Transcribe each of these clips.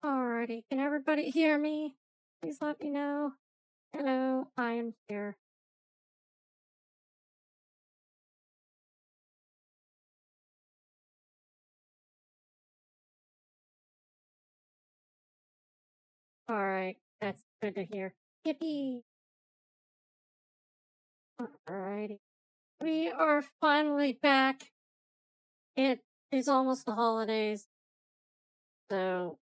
Alrighty, can everybody hear me? Please let me know. Hello, I am here. Alright, that's good to hear. Yippee! Alrighty. We are finally back. It is almost the holidays, so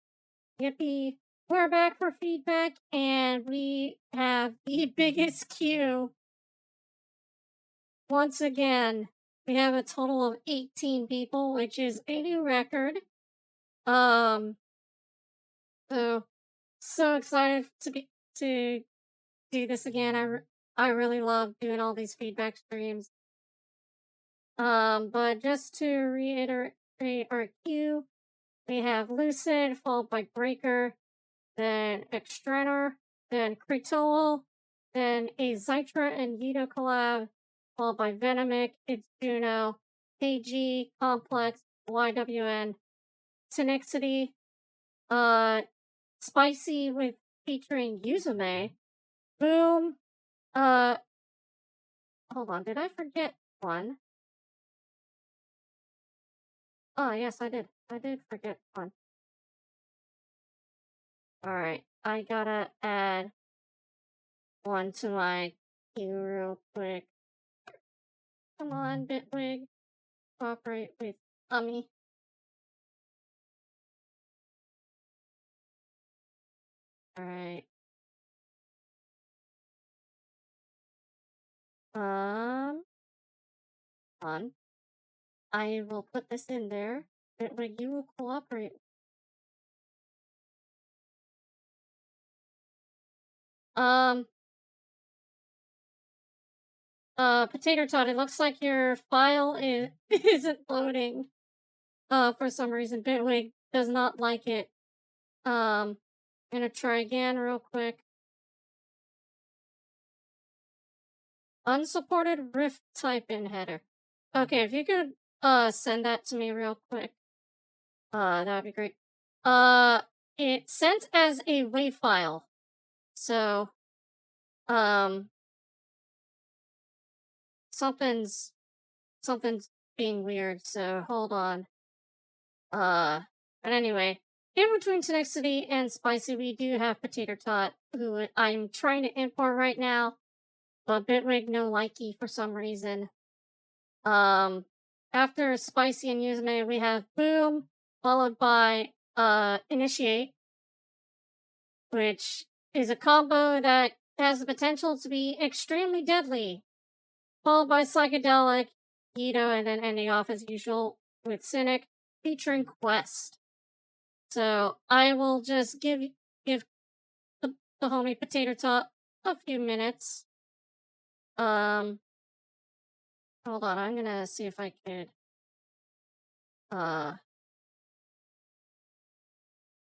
yippee. We're back for feedback, and we have the biggest queue once again. We have a total of 18 people, which is a new record. Um, so so excited to do this again. I really love doing all these feedback streams. But just to reiterate our queue, we have Lucid, followed by Breaker, then Extrenor, then Kritool, then a Zytra and Yuto collab, followed by Venomic, It's Juno, KG, Complex, YWN, Tenixity, uh, Spicy with featuring Yuzume, Boom, uh, hold on, did I forget one? Oh, yes, I did. I did forget one. Alright, I gotta add one to my queue real quick. Come on, Bitwig. Cooperate with Ummy. Alright. On. I will put this in there. Bitwig, you will cooperate. Potato Tot, it looks like your file isn't loading. For some reason, Bitwig does not like it. I'm gonna try again real quick. Unsupported Rift type in header. Okay, if you could send that to me real quick. That'd be great. It's sent as a WAV file. So something's being weird, so hold on. But anyway, in between Tenacity and Spicy, we do have Potato Tot, who I'm trying to import right now, but Bitwig no likey for some reason. After Spicy and Yuzume, we have Boom, followed by Initiate, which is a combo that has the potential to be extremely deadly, followed by Psychedelic, Ito, and then ending off as usual with Cynic, featuring Quest. So I will just give the homie Potato Tot a few minutes. Hold on, I'm gonna see if I could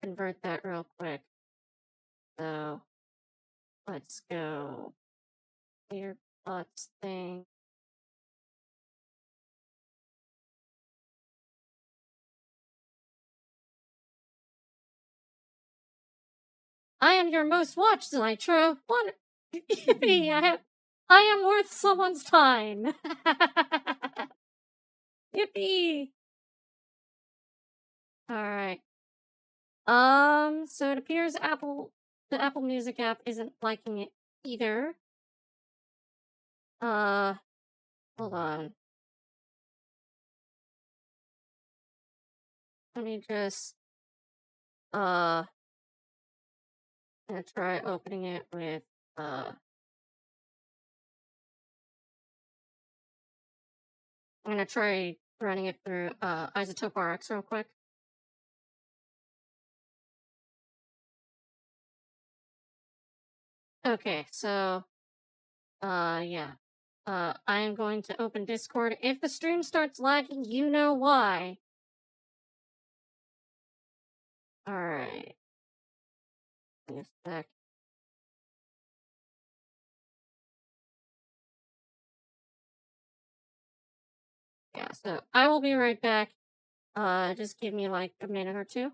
convert that real quick. So let's go earbuds thing. I am your most watched Nitro. What? Yippee! I am worth someone's time. Yippee! All right. So it appears the Apple Music app isn't liking it either. Hold on. Let me just gonna try opening it with I'm gonna try running it through Isotope RX real quick. Okay, so yeah. I am going to open Discord. If the stream starts lagging, you know why. Alright. Give me a sec. Yeah, so I will be right back. Just give me like a minute or two.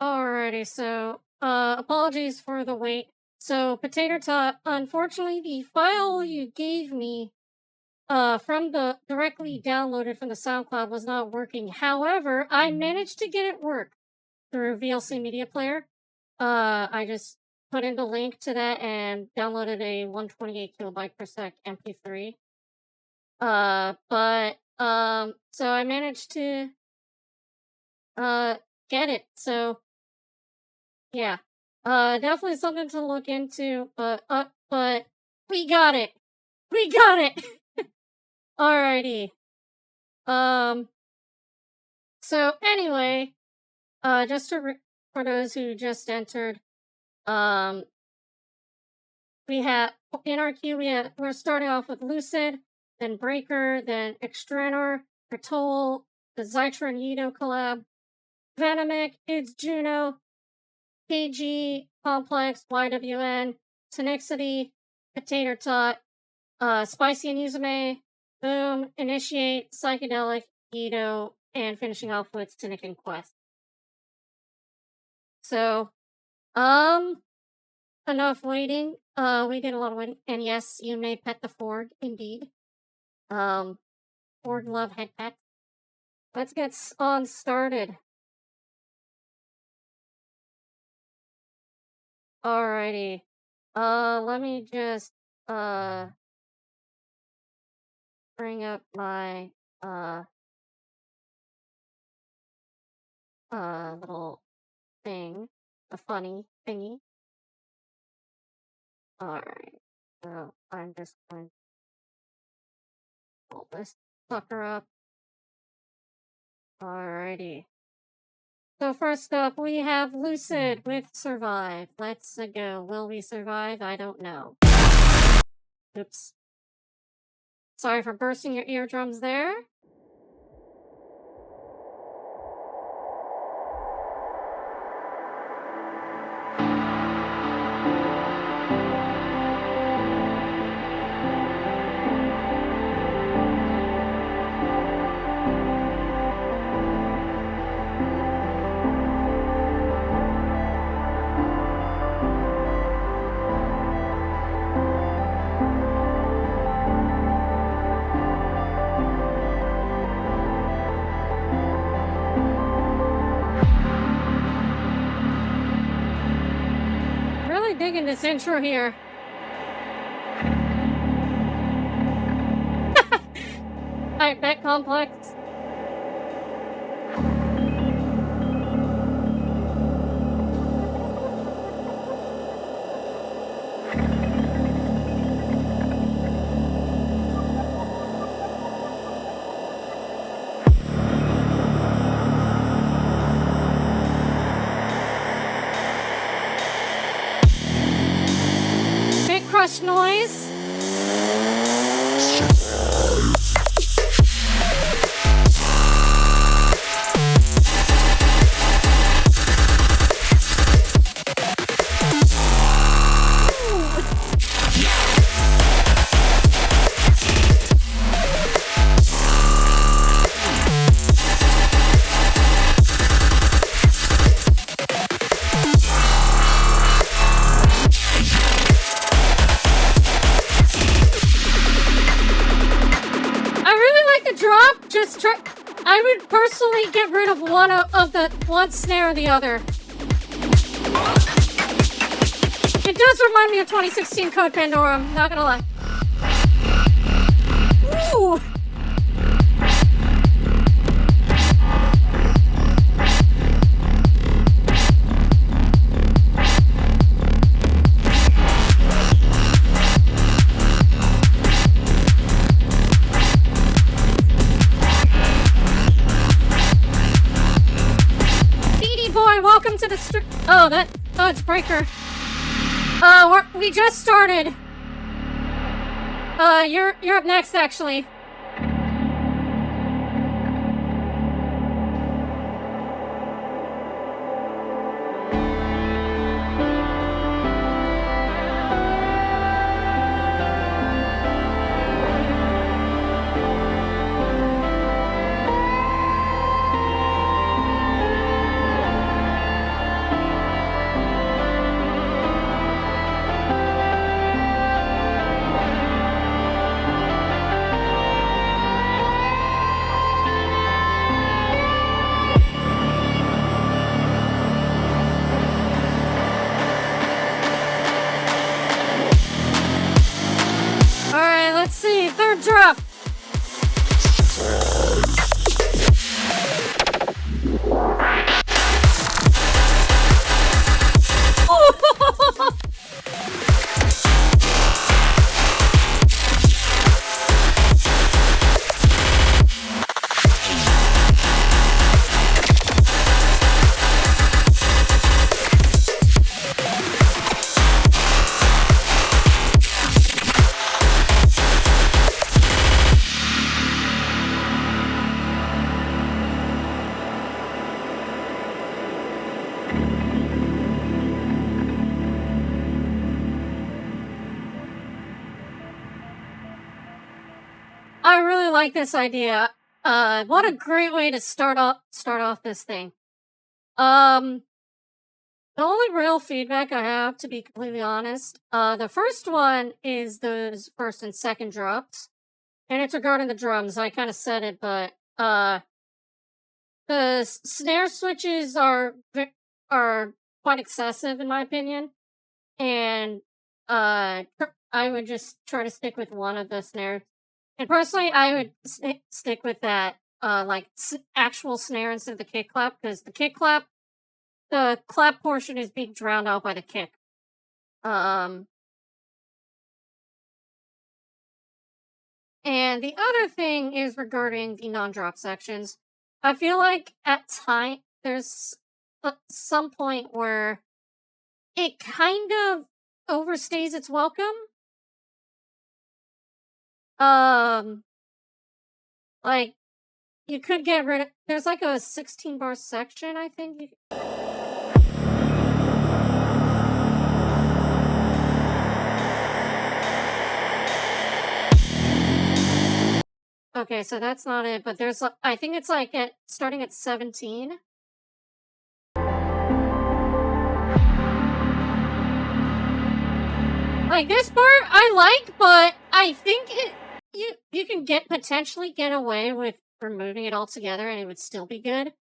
Alrighty, so, apologies for the wait. So, Potato Tot, unfortunately, the file you gave me, from the directly downloaded from the SoundCloud was not working. However, I managed to get it work through VLC Media Player. I just put in the link to that and downloaded a 128 kilobyte per sec MP3. So I managed to, get it. So, yeah. Definitely something to look into, but we got it. We got it! Alrighty. So anyway, just for those who just entered, we have, in our queue, we're starting off with Lucid, then Breaker, then Extranor, Patol, the Zytra and Yido collab, Venomic, Ids Juno, KG, Complex, YWN, Tenixity, Potato Tot, Spicy and Yuzume, Boom, Initiate, Psychedelic, Yido, and finishing off with Cynic and Quest. So, enough waiting. We did a lot of waiting. And yes, you may pet the Ford, indeed. Ford love head pet. Let's get on started. Alrighty. Let me just, bring up my, little thing. A funny thingy. Alright. So, I'm just going to pull this sucker up. Alrighty. So first up, we have Lucid with Survive. Let's go. Will we survive? I don't know. Oops. Sorry for bursting your eardrums there. Digging this intro here. I bet Complex. Crush noise. I would personally get rid of one snare or the other. It does remind me of 2016 Code Pandorum, not gonna lie. Ooh! Welcome to the oh, it's Breaker. We just started. You're up next, actually. Let's see, third drop. I really like this idea. What a great way to start off this thing. The only real feedback I have, to be completely honest, the first one is those first and second drops, and it's regarding the drums. I kind of said it, but the snare switches are quite excessive in my opinion, and I would just try to stick with one of the snares. And personally, I would stick with that, actual snare instead of the kick clap, because the clap portion is being drowned out by the kick. And the other thing is regarding the non-drop sections. I feel like at time there's some point where it kind of overstays its welcome. Like, you could get rid of, there's like a 16 bar section, I think. Okay, so that's not it, but there's, I think it's like starting at 17. Like, this part I like, but I think you can potentially get away with removing it altogether and it would still be good.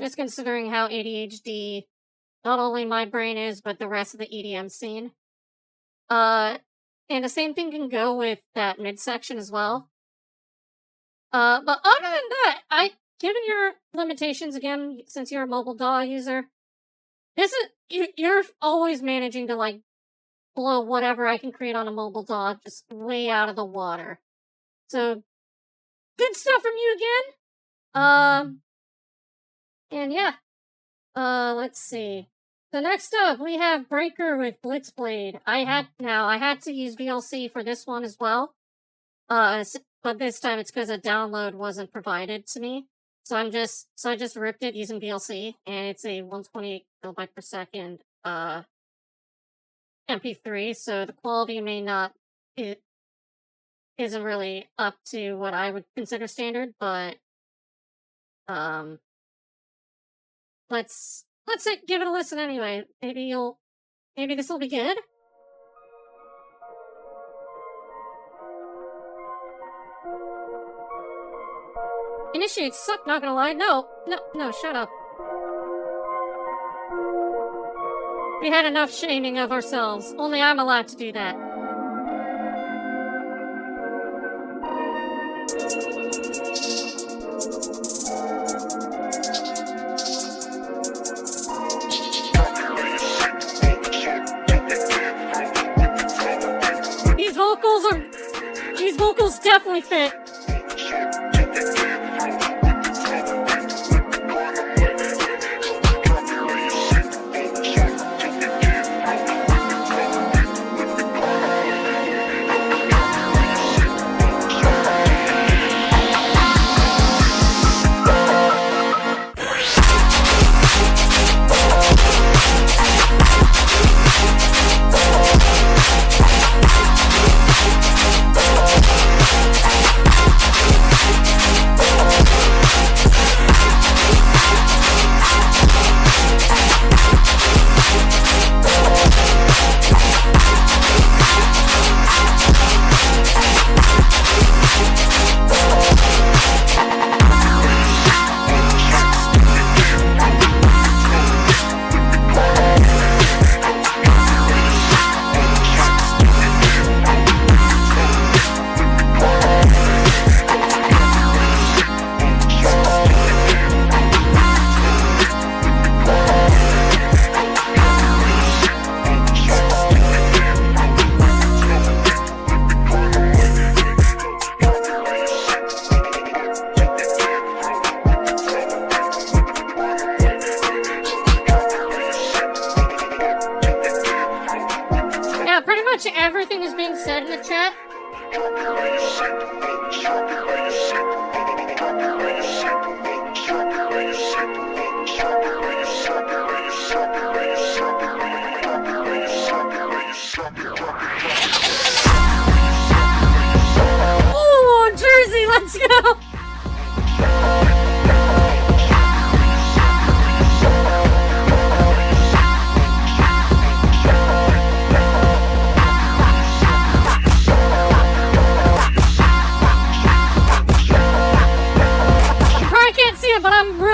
Just considering how ADHD not only my brain is, but the rest of the EDM scene. And the same thing can go with that midsection as well. But other than that, given your limitations again, since you're a mobile DAW user, you're always managing to like blow whatever I can create on a mobile DAW just way out of the water. So, good stuff from you again. And yeah. Let's see. So next up, we have Breaker with Blitzblade. I had to use VLC for this one as well. But this time it's because a download wasn't provided to me. So I just ripped it using VLC, and it's a 128 kilobyte per second, MP3, so the quality isn't really up to what I would consider standard, but let's give it a listen anyway. Maybe this will be good. Initiate suck, not gonna lie. No, shut up. We had enough shaming of ourselves. Only I'm allowed to do that. These vocals definitely fit.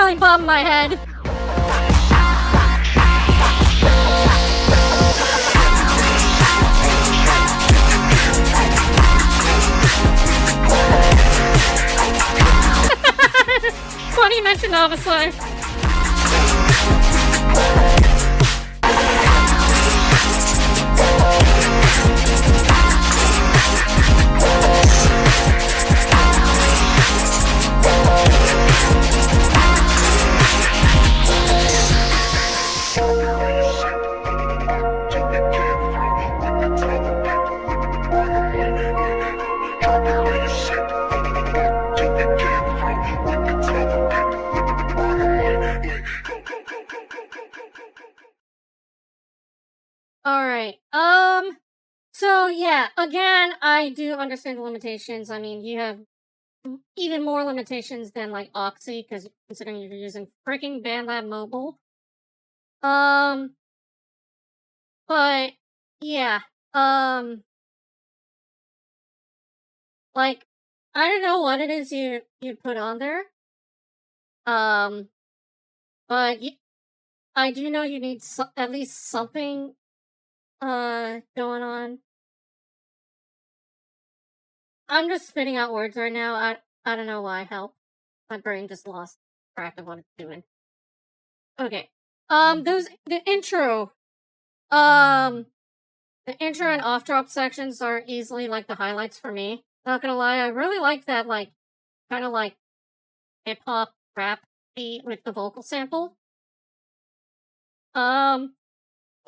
really bobbing my head. Funny you mentioned Novice Life. Alright, so yeah, again, I do understand the limitations. I mean, you have even more limitations than, like, Oxy, because considering you're using freaking BandLab Mobile. Um, but, yeah, like, I don't know what it is you put on there. But I do know you need at least something, going on. I'm just spitting out words right now. I don't know why. Help. My brain just lost track of what it's doing. Okay. The intro and off drop sections are easily like the highlights for me. Not gonna lie, I really like that, like, kind of like hip hop rap beat with the vocal sample.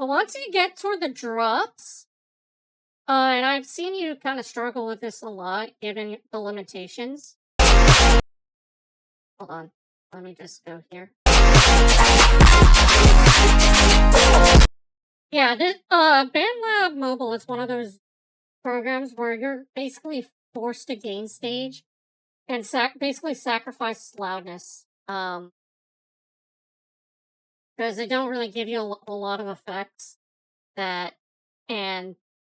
But once you get toward the drops, and I've seen you kind of struggle with this a lot, given the limitations. Hold on. Let me just go here. Yeah, this BandLab Mobile is one of those programs where you're basically forced to gain stage and basically sacrifice loudness. Because they don't really give you a lot of effects and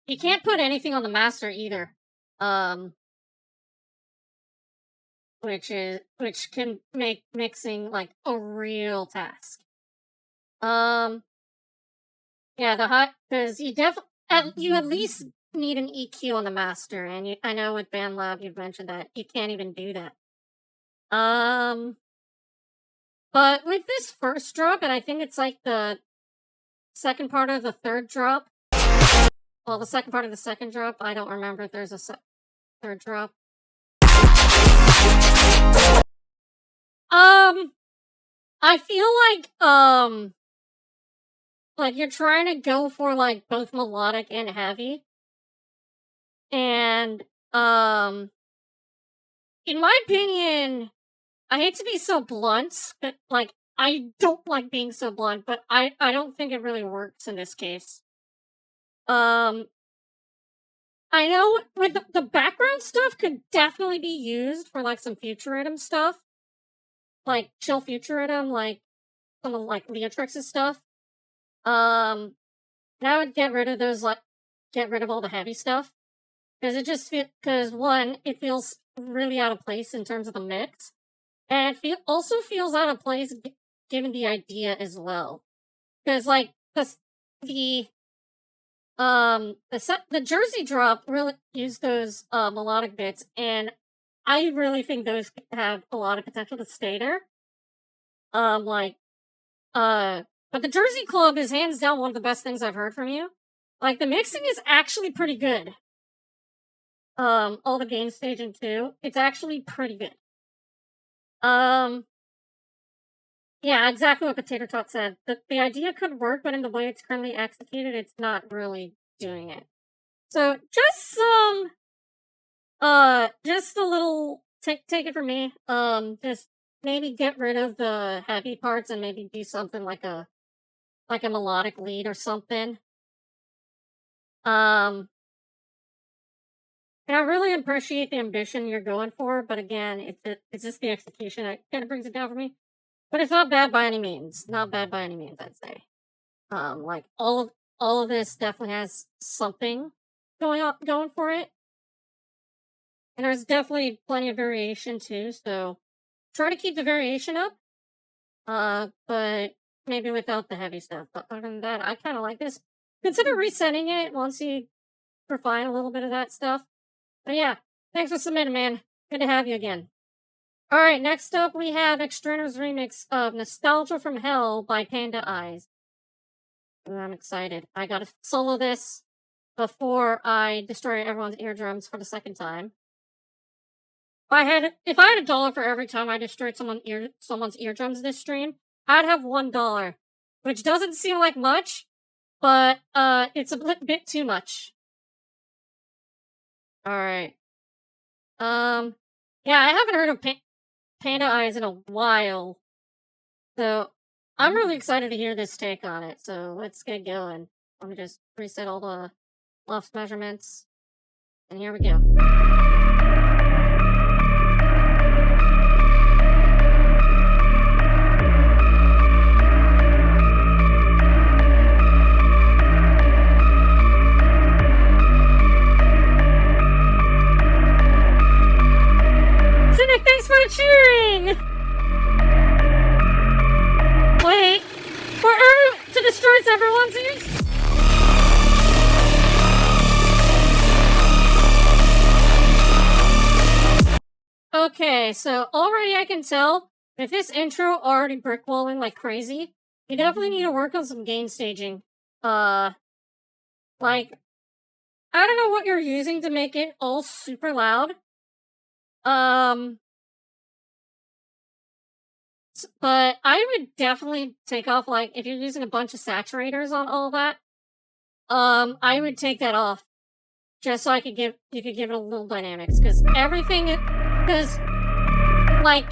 you can't put anything on the master either. Which can make mixing like a real task. Yeah, because you at least need an EQ on the master, and I know with BandLab you've mentioned that you can't even do that. But with this first drop, and I think it's like the second part of the third drop. Well, the second part of the second drop. I don't remember if there's a third drop. I feel like you're trying to go for like both melodic and heavy. And in my opinion, I hate to be so blunt, but like I don't like being so blunt, but I don't think it really works in this case. I know with the background stuff could definitely be used for like some Futurism stuff. Like chill Futurism, like some of like Leotrix's stuff. And I would get rid of all the heavy stuff. Because because one, it feels really out of place in terms of the mix. And it also feels out of place given the idea as well. Because like the Jersey drop really used those melodic bits, and I really think those have a lot of potential to stay there. But the Jersey Club is hands down one of the best things I've heard from you. Like the mixing is actually pretty good. All the game staging too. It's actually pretty good. Yeah, exactly what Potato Tot said. The idea could work, but in the way it's currently executed, it's not really doing it. So just just a little take it from me. Just maybe get rid of the heavy parts and maybe do something like a melodic lead or something. And I really appreciate the ambition you're going for, but again, it's just the execution that kind of brings it down for me. But it's not bad by any means. Not bad by any means, I'd say. Like all of this definitely has something going for it. And there's definitely plenty of variation too, so try to keep the variation up. But maybe without the heavy stuff. But other than that, I kind of like this. Consider resetting it once you refine a little bit of that stuff. But yeah, thanks for submitting, man. Good to have you again. Alright, next up we have Extrenor's remix of Nostalgia from Hell by Panda Eyes. Ooh, I'm excited. I gotta solo this before I destroy everyone's eardrums for the second time. If I had $1 for every time I destroyed someone's eardrums this stream, I'd have $1. Which doesn't seem like much, but it's a bit too much. Alright. Yeah, I haven't heard of Panda Eyes in a while. So, I'm really excited to hear this take on it, so let's get going. Let me just reset all the left measurements. And here we go. Cynic, thanks for the cheering! Wait, to destroy everyone's ears? Okay, so already I can tell, if this intro already brickwalling like crazy, you definitely need to work on some gain staging. Like, I don't know what you're using to make it all super loud. But I would definitely take off, like, if you're using a bunch of saturators on all that, I would take that off. Just so you could give it a little dynamics, because like,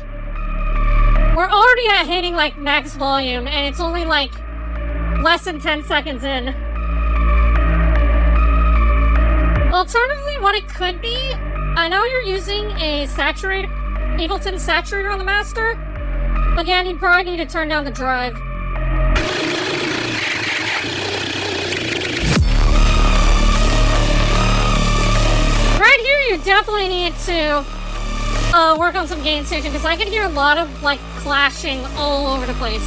we're already at hitting, like, max volume, and it's only, like, less than 10 seconds in. Alternatively, what it could be, I know you're using a Ableton saturator on the master. Again, you probably need to turn down the drive. Right here, you definitely need to work on some gain staging, because I can hear a lot of, like, clashing all over the place.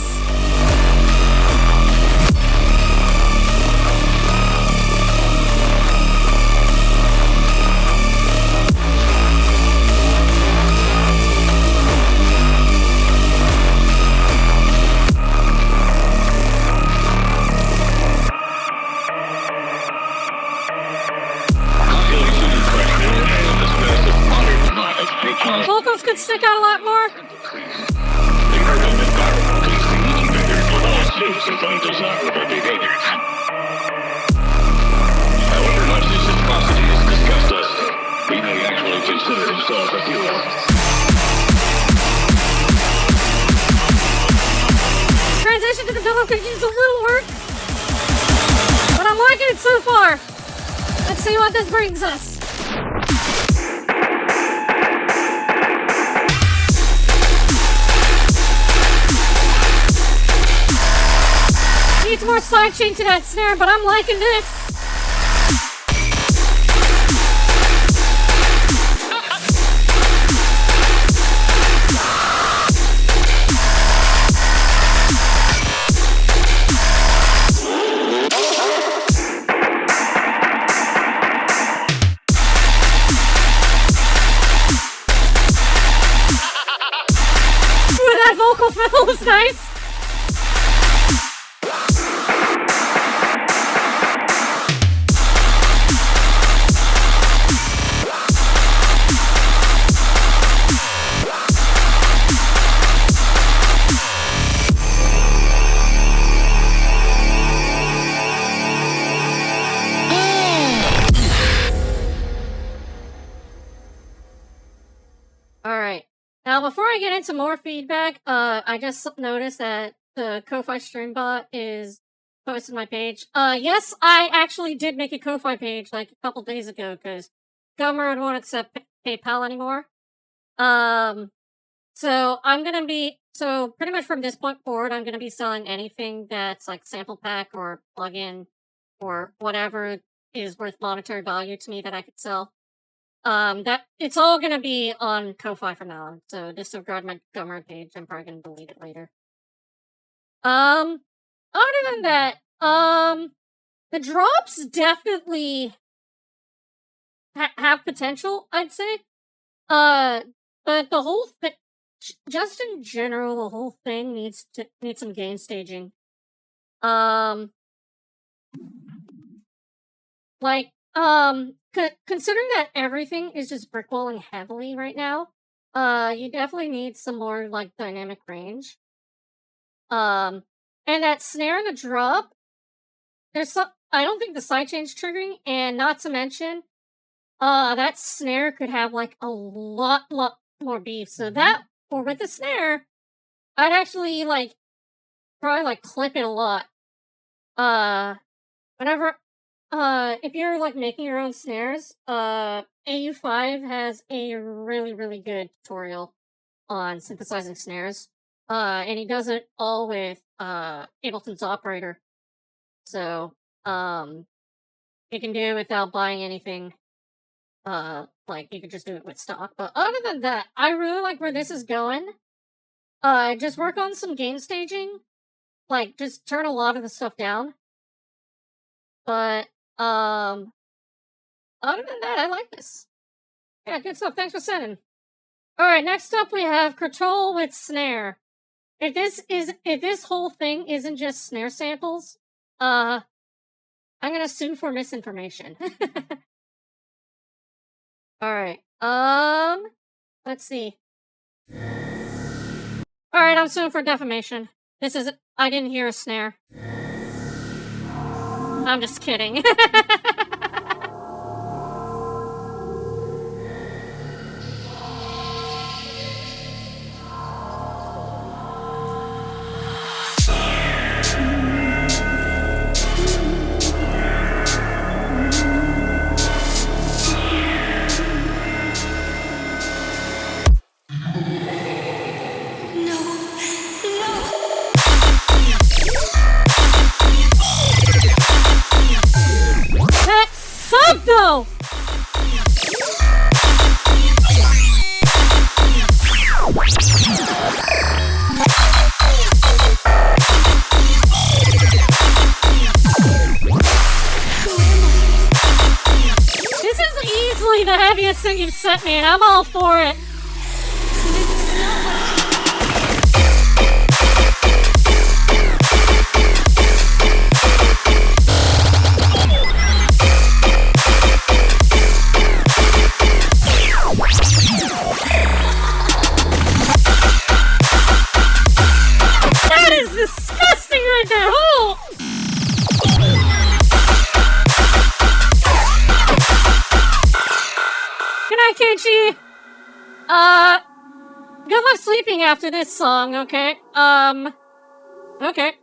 Vocals could stick out a lot more. However much this atrocity has disgusted us, he may actually consider himself a hero. Transition to the demo could use a little work, but I'm liking it so far. Let's see what this brings us. Needs more sidechain to that snare, but I'm liking this. Ooh, that vocal fill was nice. Alright. Now, before I get into more feedback, I just noticed that the Ko-Fi stream bot is posted my page. Yes, I actually did make a Ko-Fi page, like, a couple days ago, because government won't accept PayPal anymore. So pretty much from this point forward, I'm gonna be selling anything that's, like, sample pack or plugin or whatever is worth monetary value to me that I could sell. It's all gonna be on Ko-Fi from now on, so disregard my government page. I'm probably gonna delete it later. Other than that, the drops definitely have potential, I'd say. But the whole thing, just in general, the whole thing needs some game staging. Considering that everything is just brickwalling heavily right now, you definitely need some more like dynamic range. And that snare and the drop, I don't think the sidechain's triggering, and not to mention, that snare could have like a lot more beef. So that, or with the snare, I'd actually probably clip it a lot. Whenever, if you're making your own snares, AU5 has a really good tutorial on synthesizing snares. And he does it all with Ableton's operator. So, you can do it without buying anything. You could just do it with stock. But other than that, I really like where this is going. Just work on some game staging. Just turn a lot of the stuff down. But, other than that, I like this. Yeah, good stuff. Thanks for sending. Alright, next up we have Control with Snare. If this whole thing isn't just snare samples, I'm gonna sue for misinformation. Alright, let's see. Alright, I'm suing for defamation. I didn't hear a snare. I'm just kidding. That sucked though! This is easily the heaviest thing you've sent me, and I'm all for it. That is disgusting right there! Oh! Good night, Keiichi! Good luck sleeping after this song, okay? Okay.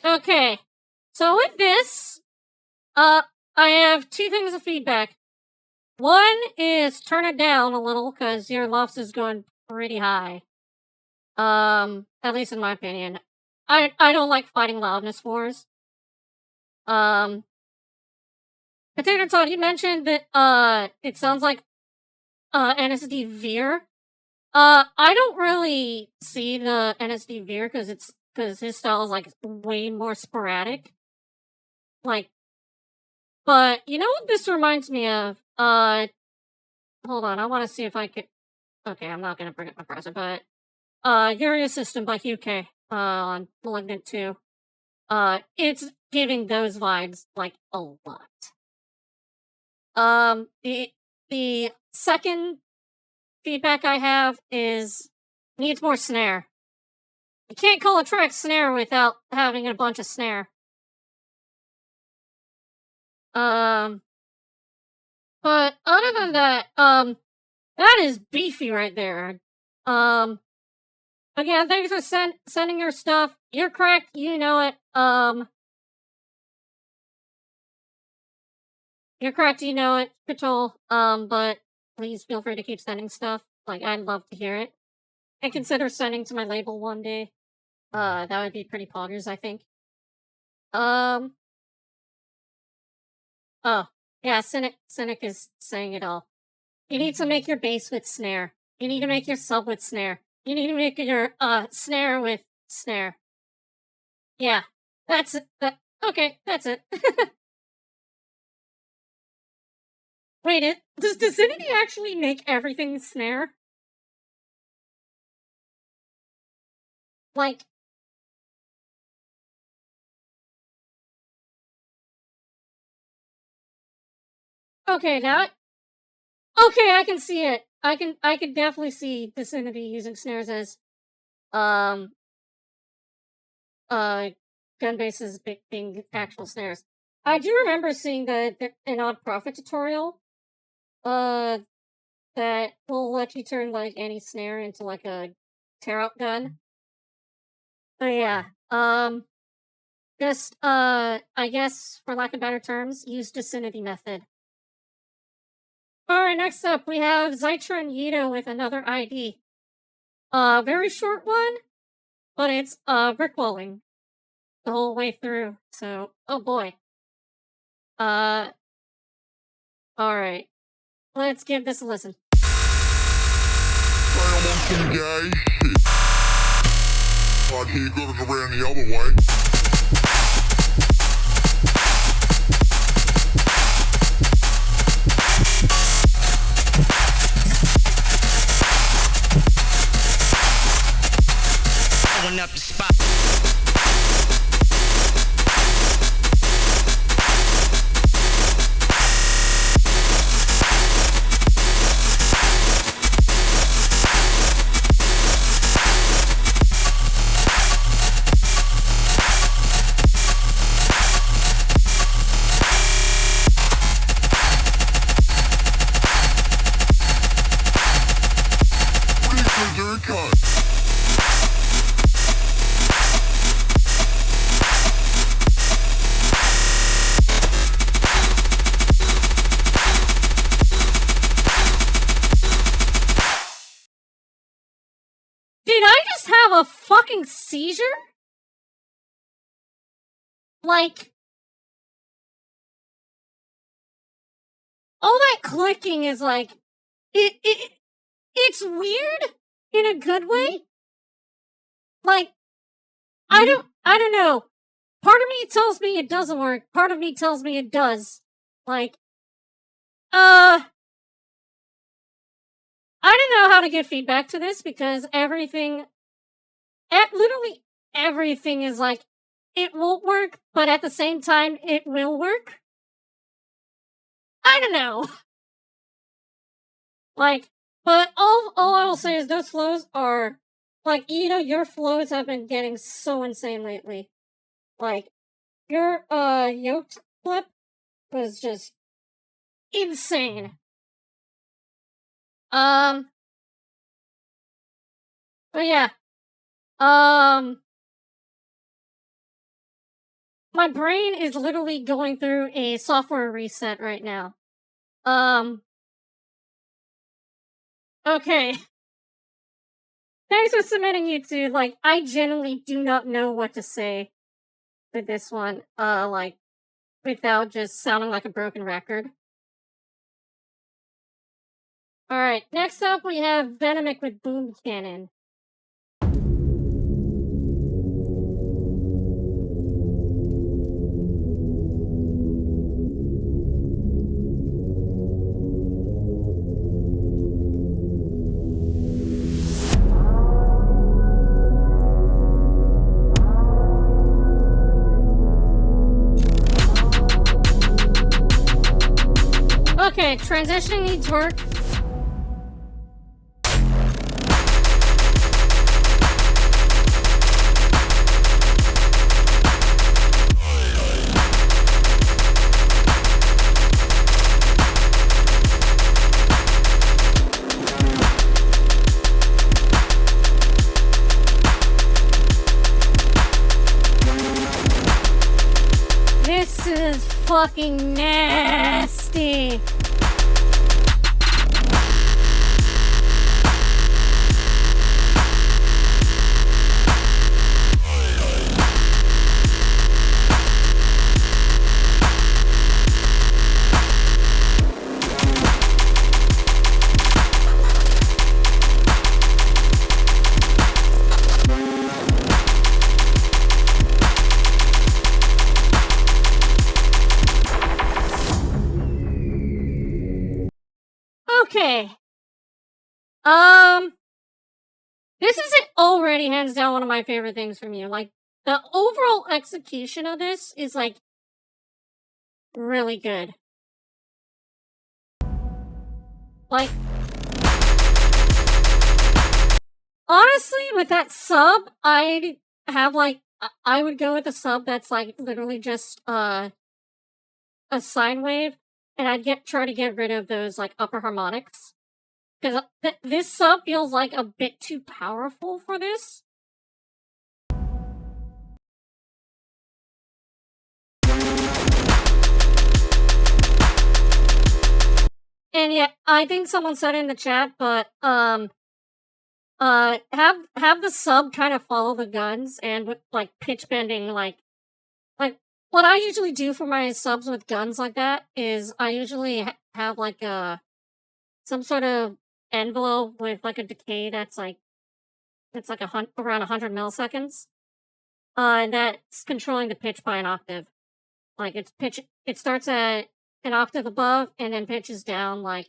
Okay. So with this, I have two things of feedback. One is turn it down a little, because your lofts is going pretty high. At least in my opinion. I don't like fighting loudness wars. Potato Todd, you mentioned that, it sounds like, NSD Veer. I don't really see the NSD Veer, because his style is, way more sporadic. But, you know what this reminds me of? Hold on, I want to see if I could... Okay, I'm not gonna bring up my browser, but... Uriah System by Hugh K. On Malignant 2. It's giving those vibes, a lot. The second feedback I have is... needs more snare. You can't call a track snare without having a bunch of snare. But other than that, that is beefy right there. Again, thanks for sending your stuff. You're correct, you know it. You're correct, you know it, Patrol. But please feel free to keep sending stuff. I'd love to hear it. And consider sending to my label one day. That would be pretty poggers, I think. Oh, yeah, Cynic is saying it all. You need to make your bass with snare. You need to make your sub with snare. You need to make your snare with snare. Yeah, that's it. Okay, that's it. Wait, does Divinity actually make everything snare? Like, okay, okay, I can see it. I can definitely see Divinity using snares as, Gunbase's being actual snares. I do remember seeing an Odd Prophet tutorial, that will let you turn, like, any snare into, like, a tear-out gun. But yeah, just, I guess, for lack of better terms, use Divinity method. Alright, next up, we have Zytra and Yito with another ID. Very short one, but it's, brickwalling the whole way through, so, oh boy. Alright. Let's give this a listen. Hey, I'm on some gay shit. I'd hear you goes around the other way. Going up the spot. Did I just have a fucking seizure? Like, all that clicking is like, it's weird in a good way. Like, I don't know. Part of me tells me it doesn't work. Part of me tells me it does. Like, I don't know how to give feedback to this because literally everything is like, it won't work, but at the same time, it will work. I don't know. Like, but all I will say is those flows are, like, your flows have been getting so insane lately. Like, your, yoked clip was just insane. But yeah. My brain is literally going through a software reset right now. Okay. Thanks for submitting, YouTube. Like, I genuinely do not know what to say with this one, like, without just sounding like a broken record. Alright, next up we have Venomic with Boom Cannon. Okay, transitioning needs work. This is fucking nasty. Okay. This is already hands down one of my favorite things from you. Like, the overall execution of this is, like, really good. Like, honestly, with that sub, I'd have, like, I would go with a sub that's, like, literally just, a sine wave, and I'd try to get rid of those, like, upper harmonics. Because this sub feels, like, a bit too powerful for this. And yeah, I think someone said in the chat, but, have the sub kind of follow the guns, and with, like, pitch bending, like, what I usually do for my subs with guns like that is I usually have, like, some sort of envelope with, like, a decay that's, like, around 100 milliseconds. And that's controlling the pitch by an octave. Like, it starts at an octave above, and then pitches down, like,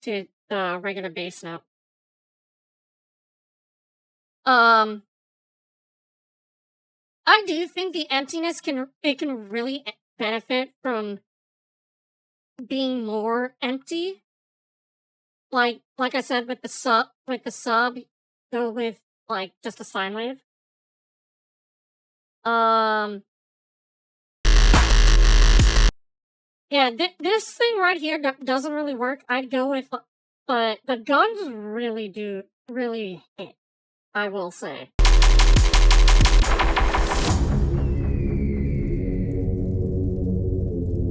to the regular bass note. I do think the emptiness can really benefit from being more empty. Like I said, with the sub, go with, like, just a sine wave. Yeah, this thing right here doesn't really work. I'd go with, but the guns really hit, I will say.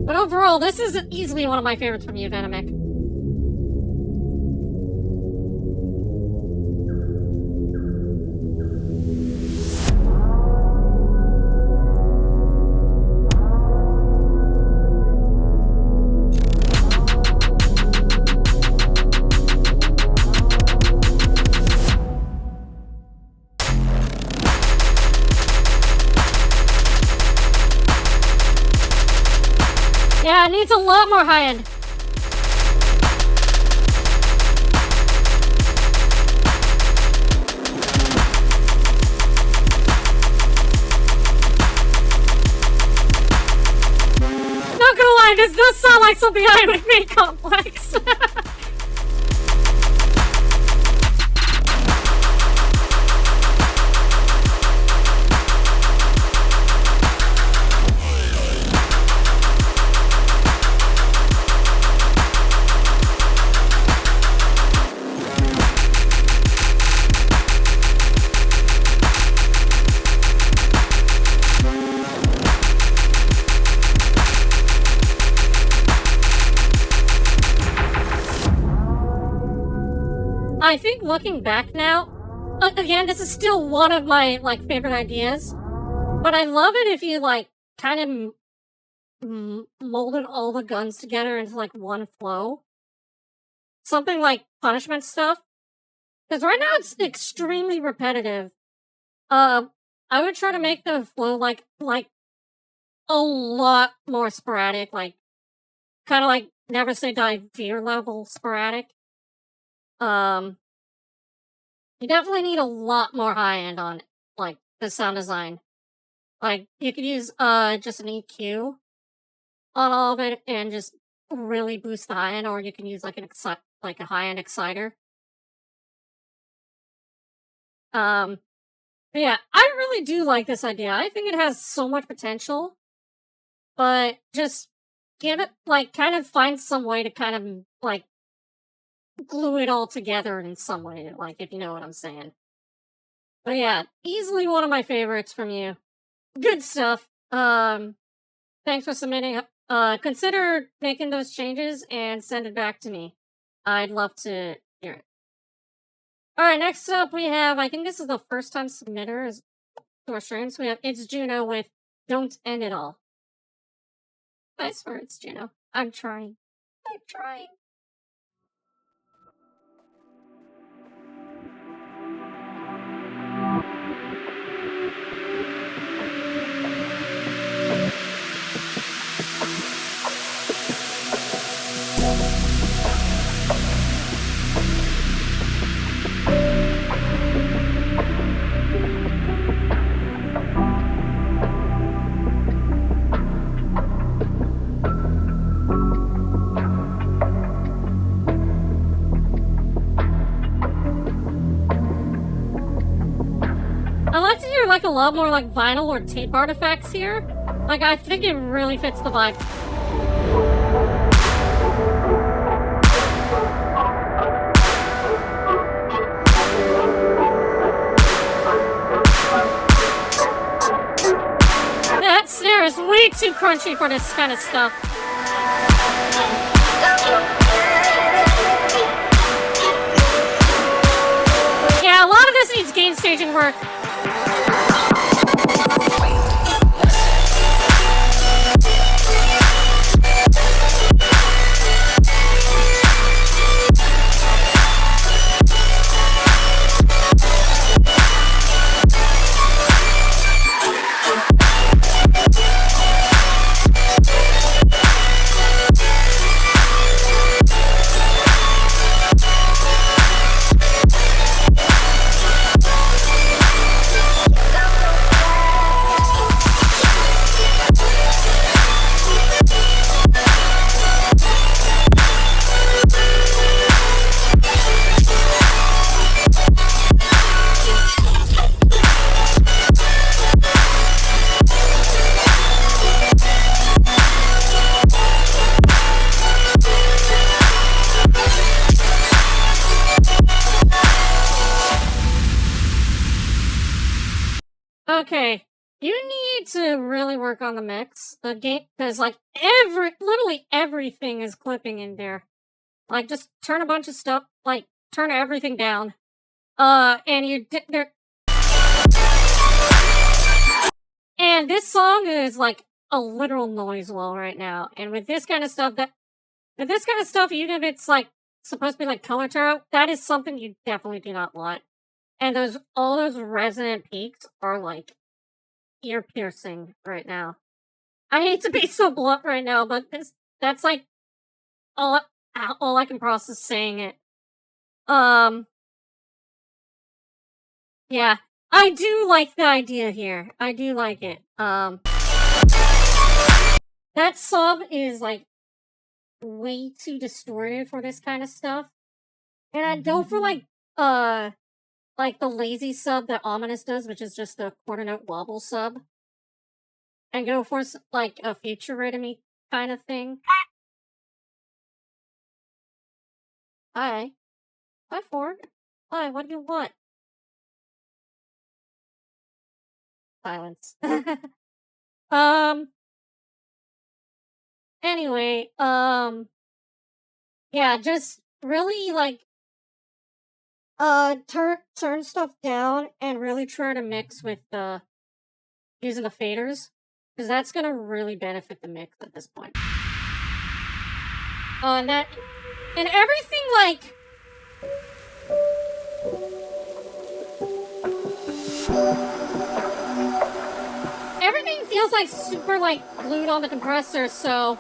But overall, this is easily one of my favorites from you, Venomic. Yeah, it needs a lot more high end. Not gonna lie, this does sound like something I would make complex. I think looking back now, again, this is still one of my, like, favorite ideas, but I love it if you, like, kind of molded all the guns together into, like, one flow. Something like Punishment stuff. Because right now it's extremely repetitive. I would try to make the flow, like a lot more sporadic, like, kind of like Never Say Die Fear level sporadic. You definitely need a lot more high end on, like, the sound design. Like, you could use just an EQ on all of it and just really boost the high end, or you can use like a high end exciter. But yeah, I really do like this idea. I think it has so much potential, but just give it, like, kind of find some way to kind of, like, glue it all together in some way, like, if you know what I'm saying. But yeah, easily one of my favorites from you. Good stuff. Thanks for submitting. Consider making those changes and send it back to me. I'd love to hear it. Alright, next up we have, I think this is the first time submitter to our streams. We have It's Juno with Don't End It All. Nice words, Juno. I'm trying. like a lot more like vinyl or tape artifacts here. Like, I think it really fits the vibe. That snare is way too crunchy for this kind of stuff. Yeah, a lot of this needs gain staging work. Okay, you need to really work on the mix. The game, because like literally everything is clipping in there. Like, just turn a bunch of stuff, like, turn everything down. And and this song is like a literal noise wall right now. And with this kind of stuff, even if it's like supposed to be like color tarot, that is something you definitely do not want. And all those resonant peaks are like ear piercing right now. I hate to be so blunt right now, but that's like all I can process saying it. Yeah, I do like the idea here. I do like it. That sub is like way too distorted for this kind of stuff. And I'd go for like the lazy sub that Ominous does, which is just a quarter note wobble sub. And go for like a future rhythm-y kind of thing. Hi. Hi, Ford. Hi, what do you want? Silence. Anyway, yeah, just really like turn stuff down and really try to mix with using the faders, because that's gonna really benefit the mix at this point. And everything like everything feels like super like glued on the compressor, so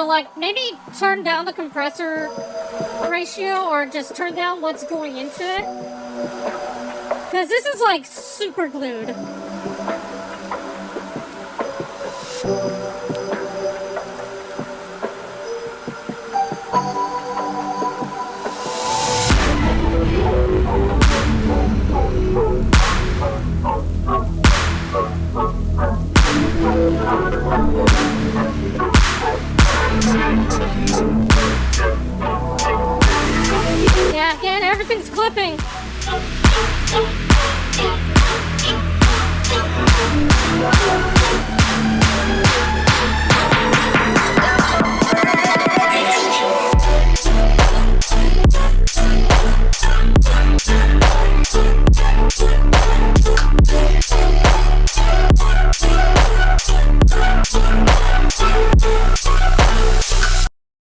like maybe turn down the compressor ratio or just turn down what's going into it, because this is like super glued. Yeah, again, everything's clipping.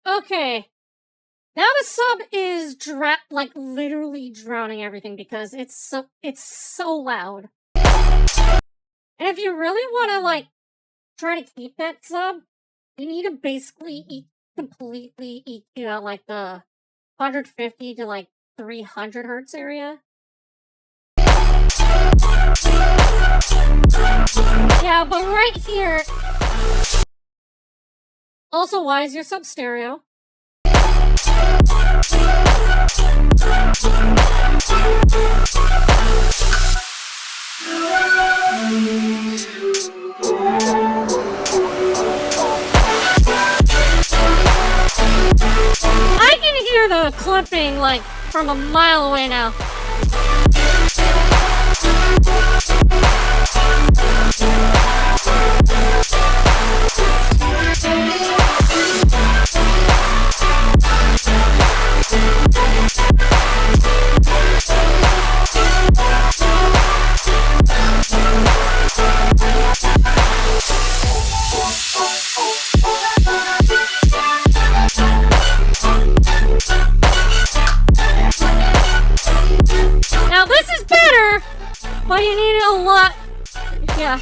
Okay. Now the sub is like literally drowning everything because it's so loud. And if you really want to like try to keep that sub, you need to basically completely EQ out like the 150 to like 300 hertz area. Yeah, but right here. Also, why is your sub stereo? the clipping, like, from a mile away now. Now this is better, but you need a lot. Yeah.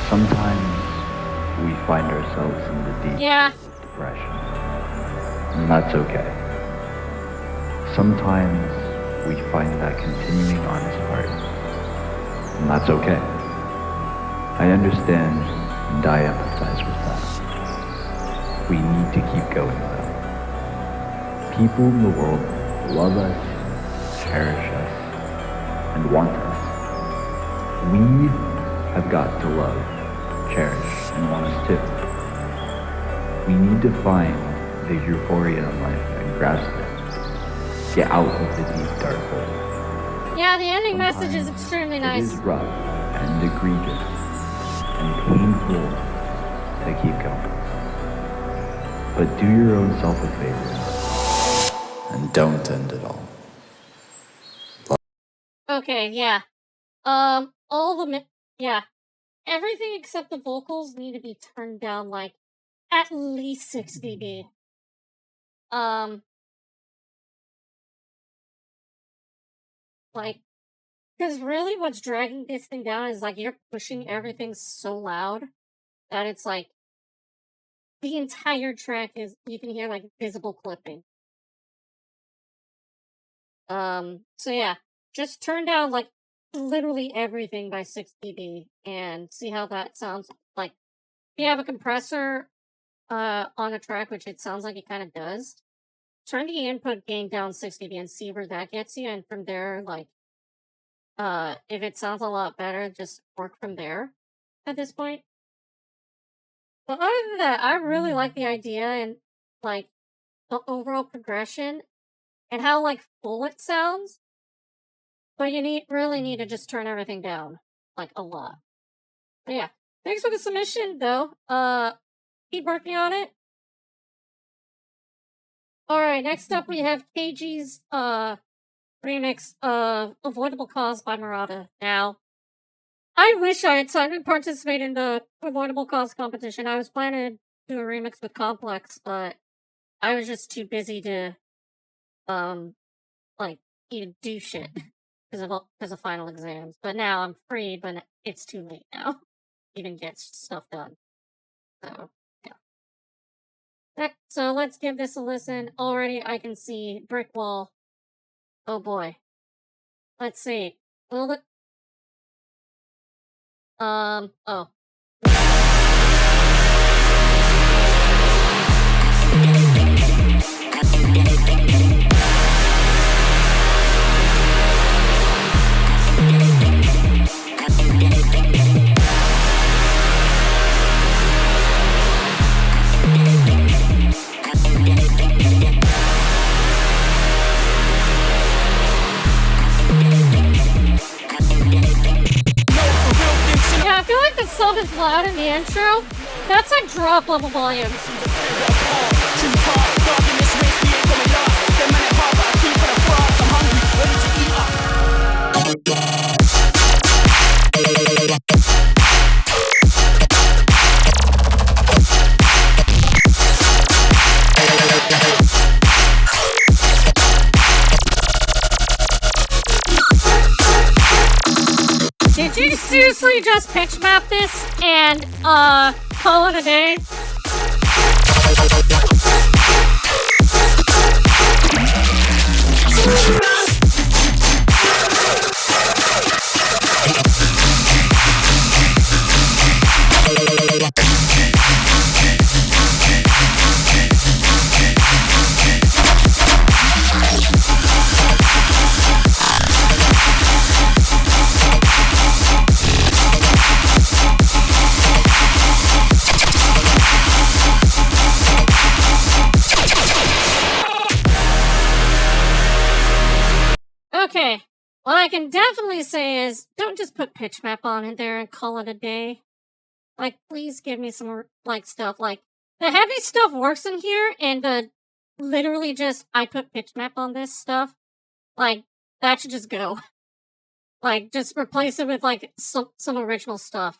Sometimes we find ourselves in the deep Yeah. depression, and that's okay. Sometimes we find that continuing on is hard, and that's okay. I understand and I empathize with that. We need to keep going though. People in the world love us, cherish us, and want us. We have got to love, cherish, and want us too. We need to find the euphoria in life and grasp it. Get out of the deep dark hole. Yeah, the ending message is Sometimes extremely It nice. is rough and egregious and painful to keep going. But do your own self a favor and don't end it all. Okay, yeah. Yeah. Everything except the vocals need to be turned down, like, at least 6 dB. Like, because really what's dragging this thing down is, like, you're pushing everything so loud that it's, like, the entire track is, you can hear, like, visible clipping. So yeah, just turn down, like, literally everything by 6 dB and see how that sounds. Like, if you have a compressor on a track, which it sounds like it kind of does, turn the input gain down 6 dB and see where that gets you, and from there, like, if it sounds a lot better, just work from there at this point. But other than that, I really like the idea and, like, the overall progression and how, like, full it sounds. But you really need to just turn everything down, like, a lot. But yeah, thanks for the submission, though. Keep working on it. Alright, next up we have KG's, remix of Avoidable Cause by Murata. Now, I wish I had time to participate in the Avoidable Cause competition. I was planning to do a remix with Complex, but I was just too busy to, like, even do shit because of final exams. But now I'm free, but it's too late now. Even get stuff done. So, yeah. So let's give this a listen. Already I can see brick wall. Oh boy. Let's see. Will it? Oh. Yeah, I feel like the sub is loud in the intro. That's like drop level volume. Did you seriously just pitch map this and, call it a day? Okay, what I can definitely say is, don't just put pitch map on in there and call it a day. Like, please give me some, like, stuff. Like, the heavy stuff works in here, and the literally just, I put pitch map on this stuff. Like, that should just go. Like, just replace it with, like, some original stuff.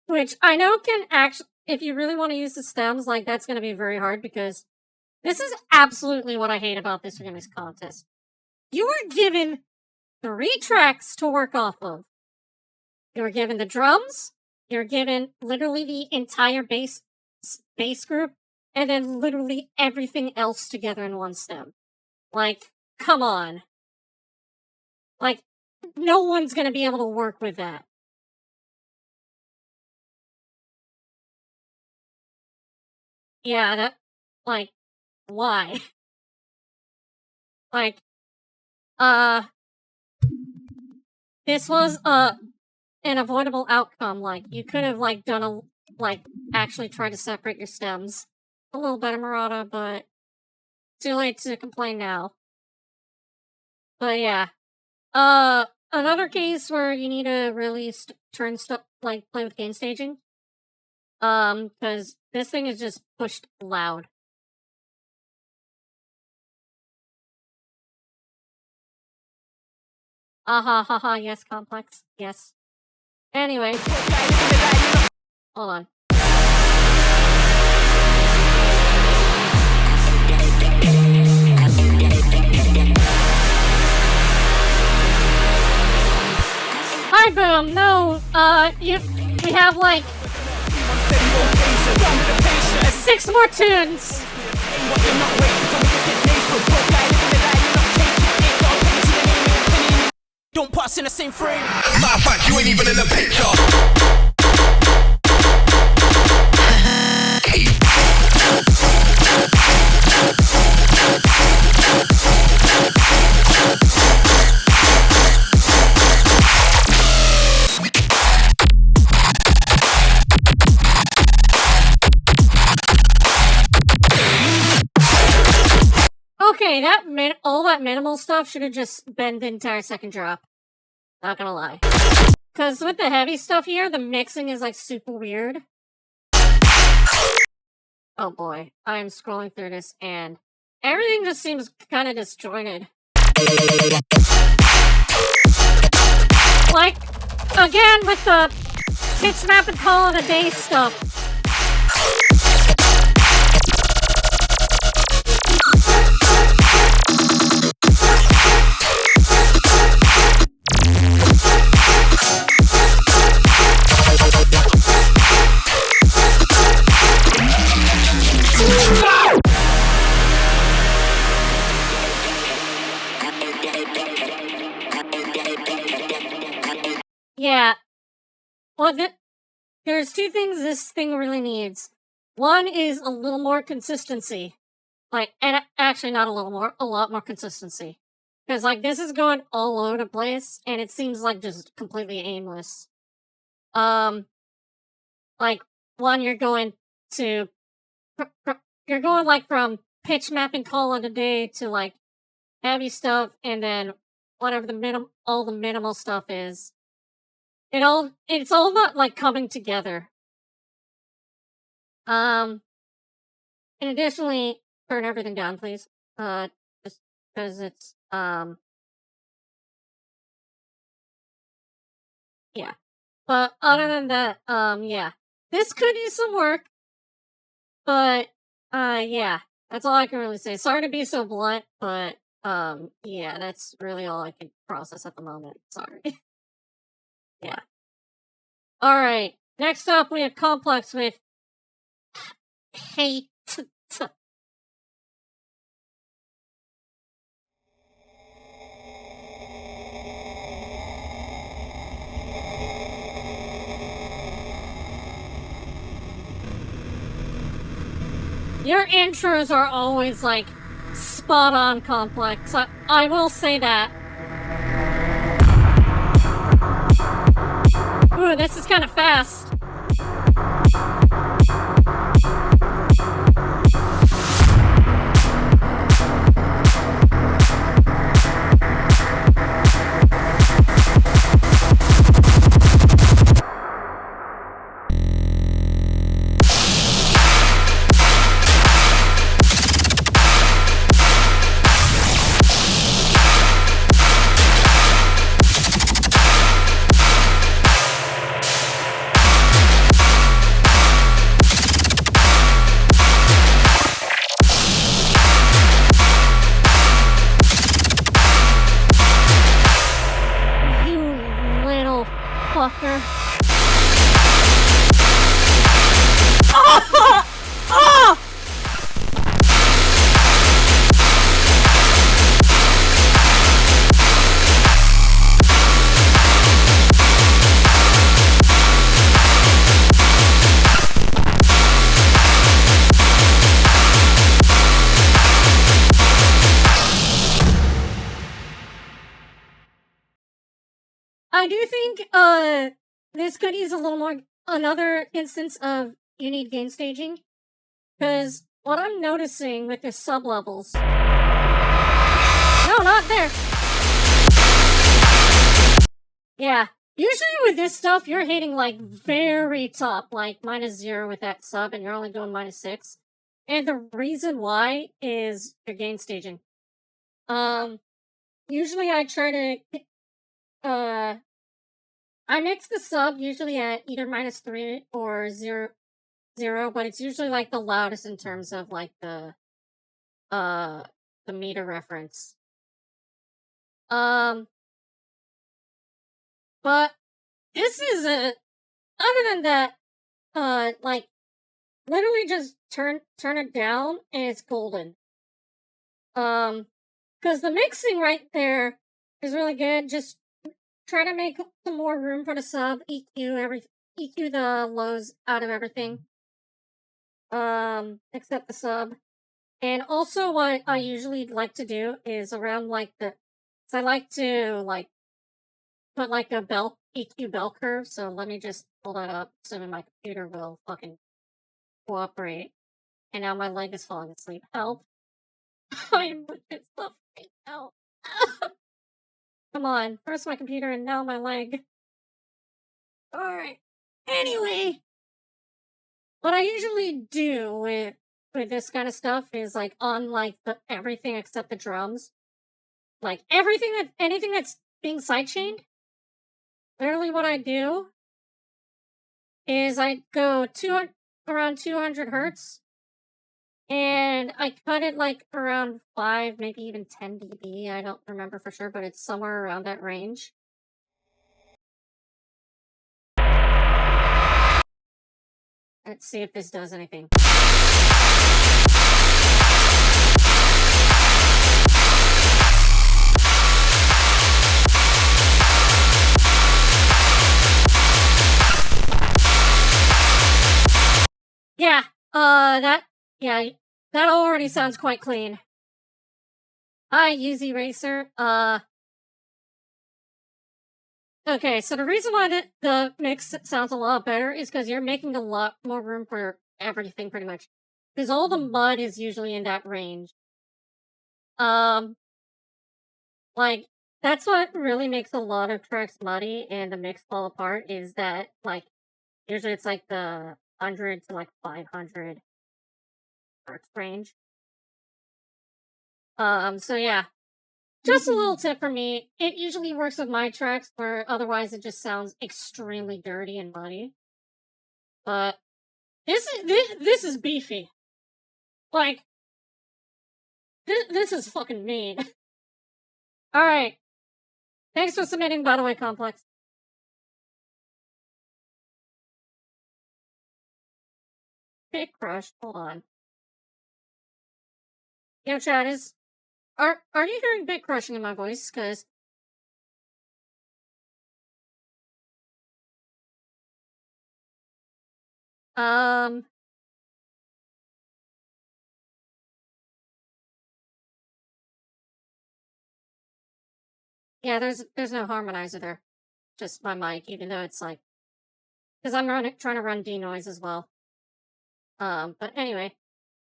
Which I know can actually, if you really want to use the stems, like, that's going to be very hard, because this is absolutely what I hate about this remix contest. You were given 3 tracks to work off of. You were given the drums, you're given literally the entire bass group, and then literally everything else together in one stem. Like, come on. Like, no one's gonna be able to work with that. Yeah, that, like, why? Like, this was, an avoidable outcome. Like, you could have, like, actually tried to separate your stems a little better, Murata, but too late to complain now. But yeah. Another case where you need to really turn stuff, like, play with gain staging. Because this thing is just pushed loud. Yes, Complex. Yes. Anyway. Hold on. Hi, Boom! No, we have, like, 6 more tunes! Don't pass in the same frame. Matter of fact, you ain't even in the picture. Okay, all that minimal stuff should have just been the entire second drop. Not gonna lie. Because with the heavy stuff here, the mixing is, like, super weird. Oh boy, I'm scrolling through this, and everything just seems kind of disjointed. Like, again, with the pitch map and call it a day stuff. Yeah. Well, there's 2 things this thing really needs. One is a little more consistency. Like, and actually not a little more, a lot more consistency. Because, like, this is going all over the place, and it seems like just completely aimless. Like, one, you're going, like, from pitch mapping call it a day to, like, heavy stuff, and then whatever all the minimal stuff is. It's all not, like, coming together. And additionally, turn everything down, please. Just because it's, yeah. But other than that, yeah. This could use some work, but, yeah. That's all I can really say. Sorry to be so blunt, but, yeah, that's really all I can process at the moment. Sorry. Yeah. Alright. Next up, we have Complex with Hate. Your intros are always, like, spot on, Complex. I will say that. Ooh, this is kind of fast. I do think this could use a little more another instance of you need game staging, because what I'm noticing with the sub levels. No, not there. Yeah. Usually with this stuff, you're hitting like very top, like -0 with that sub, and you're only doing -6. And the reason why is your game staging. Usually I try to, I mix the sub usually at either -3 or 0, but it's usually like the loudest in terms of like the meter reference. But this is other than that, like, literally just turn it down and it's golden. Because the mixing right there is really good. Just try to make some more room for the sub, EQ the lows out of everything. Except the sub. And also what I usually like to do is around like so I like to like put like a EQ bell curve, so let me just pull that up, assuming my computer will fucking cooperate. And now my leg is falling asleep. Help. I am legit suffering. Help. Come on. First my computer and now my leg. Alright. Anyway. What I usually do with this kind of stuff is like on like everything except the drums. Like anything that's being sidechained. Literally what I do is I go around 200 hertz and I cut it like around 5, maybe even 10 dB. I don't remember for sure, but it's somewhere around that range. Let's see if this does anything. Yeah, that already sounds quite clean. Hi, Yuzi Racer. Okay, so the reason why the mix sounds a lot better is because you're making a lot more room for everything, pretty much. Because all the mud is usually in that range. Like, that's what really makes a lot of tracks muddy and the mix fall apart, is that, like, usually it's like the 100 to like 500 hertz range. So yeah. Just a little tip for me. It usually works with my tracks, where otherwise it just sounds extremely dirty and muddy. But this is beefy. Like, this is fucking mean. Alright. Thanks for submitting, by the way, Complex. Big Crush, hold on. Yo, chat, are you hearing bit crushing in my voice? Cause yeah, there's no harmonizer there. Just my mic, even though it's like, because I'm trying to run denoise as well. But anyway.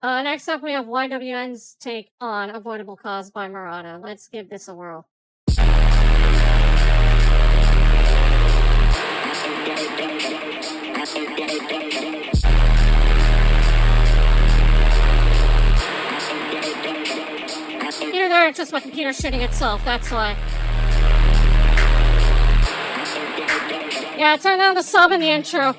Next up we have YWN's take on Avoidable Cause by Murata. Let's give this a whirl. Either there, it's just my computer shitting itself, that's why. Yeah, turn down the sub in the intro.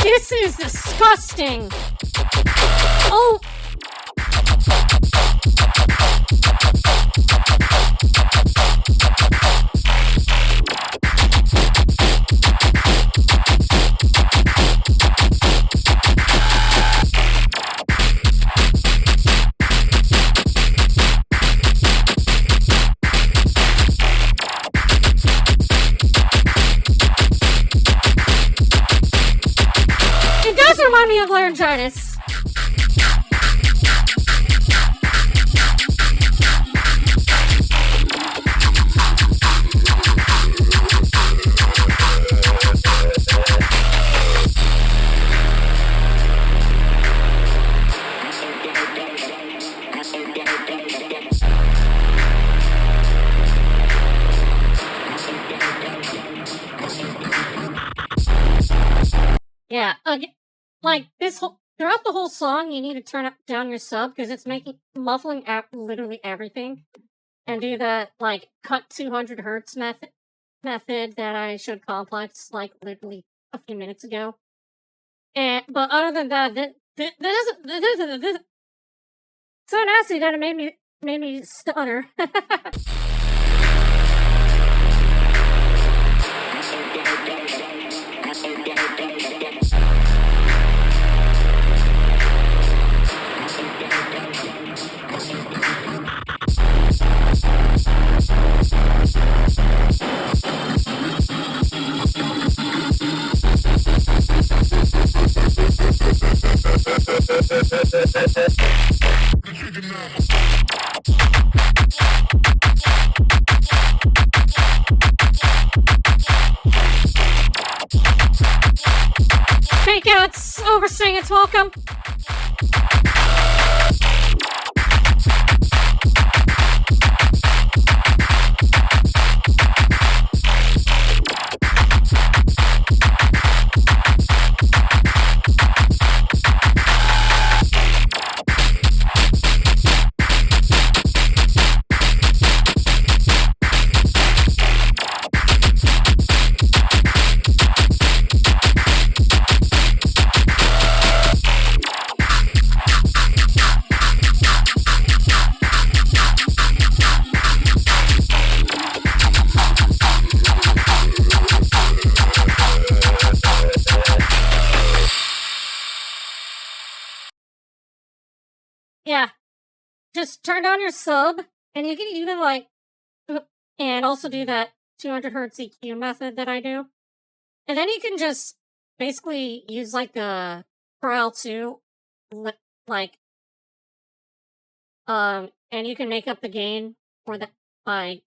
This is disgusting! Oh! laryngitis. Yeah, like this whole throughout the whole song, you need to turn up down your sub because it's muffling literally everything, and do the like cut 200 hertz method that I showed Complex like literally a few minutes ago. But other than that, this so nasty that it made me stutter. Fakeouts, oversingers, welcome. Yeah, just turn down your sub, and you can even like, and also do that 200 hertz EQ method that I do, and then you can just basically use like a Pro L2, like, and you can make up the gain for that by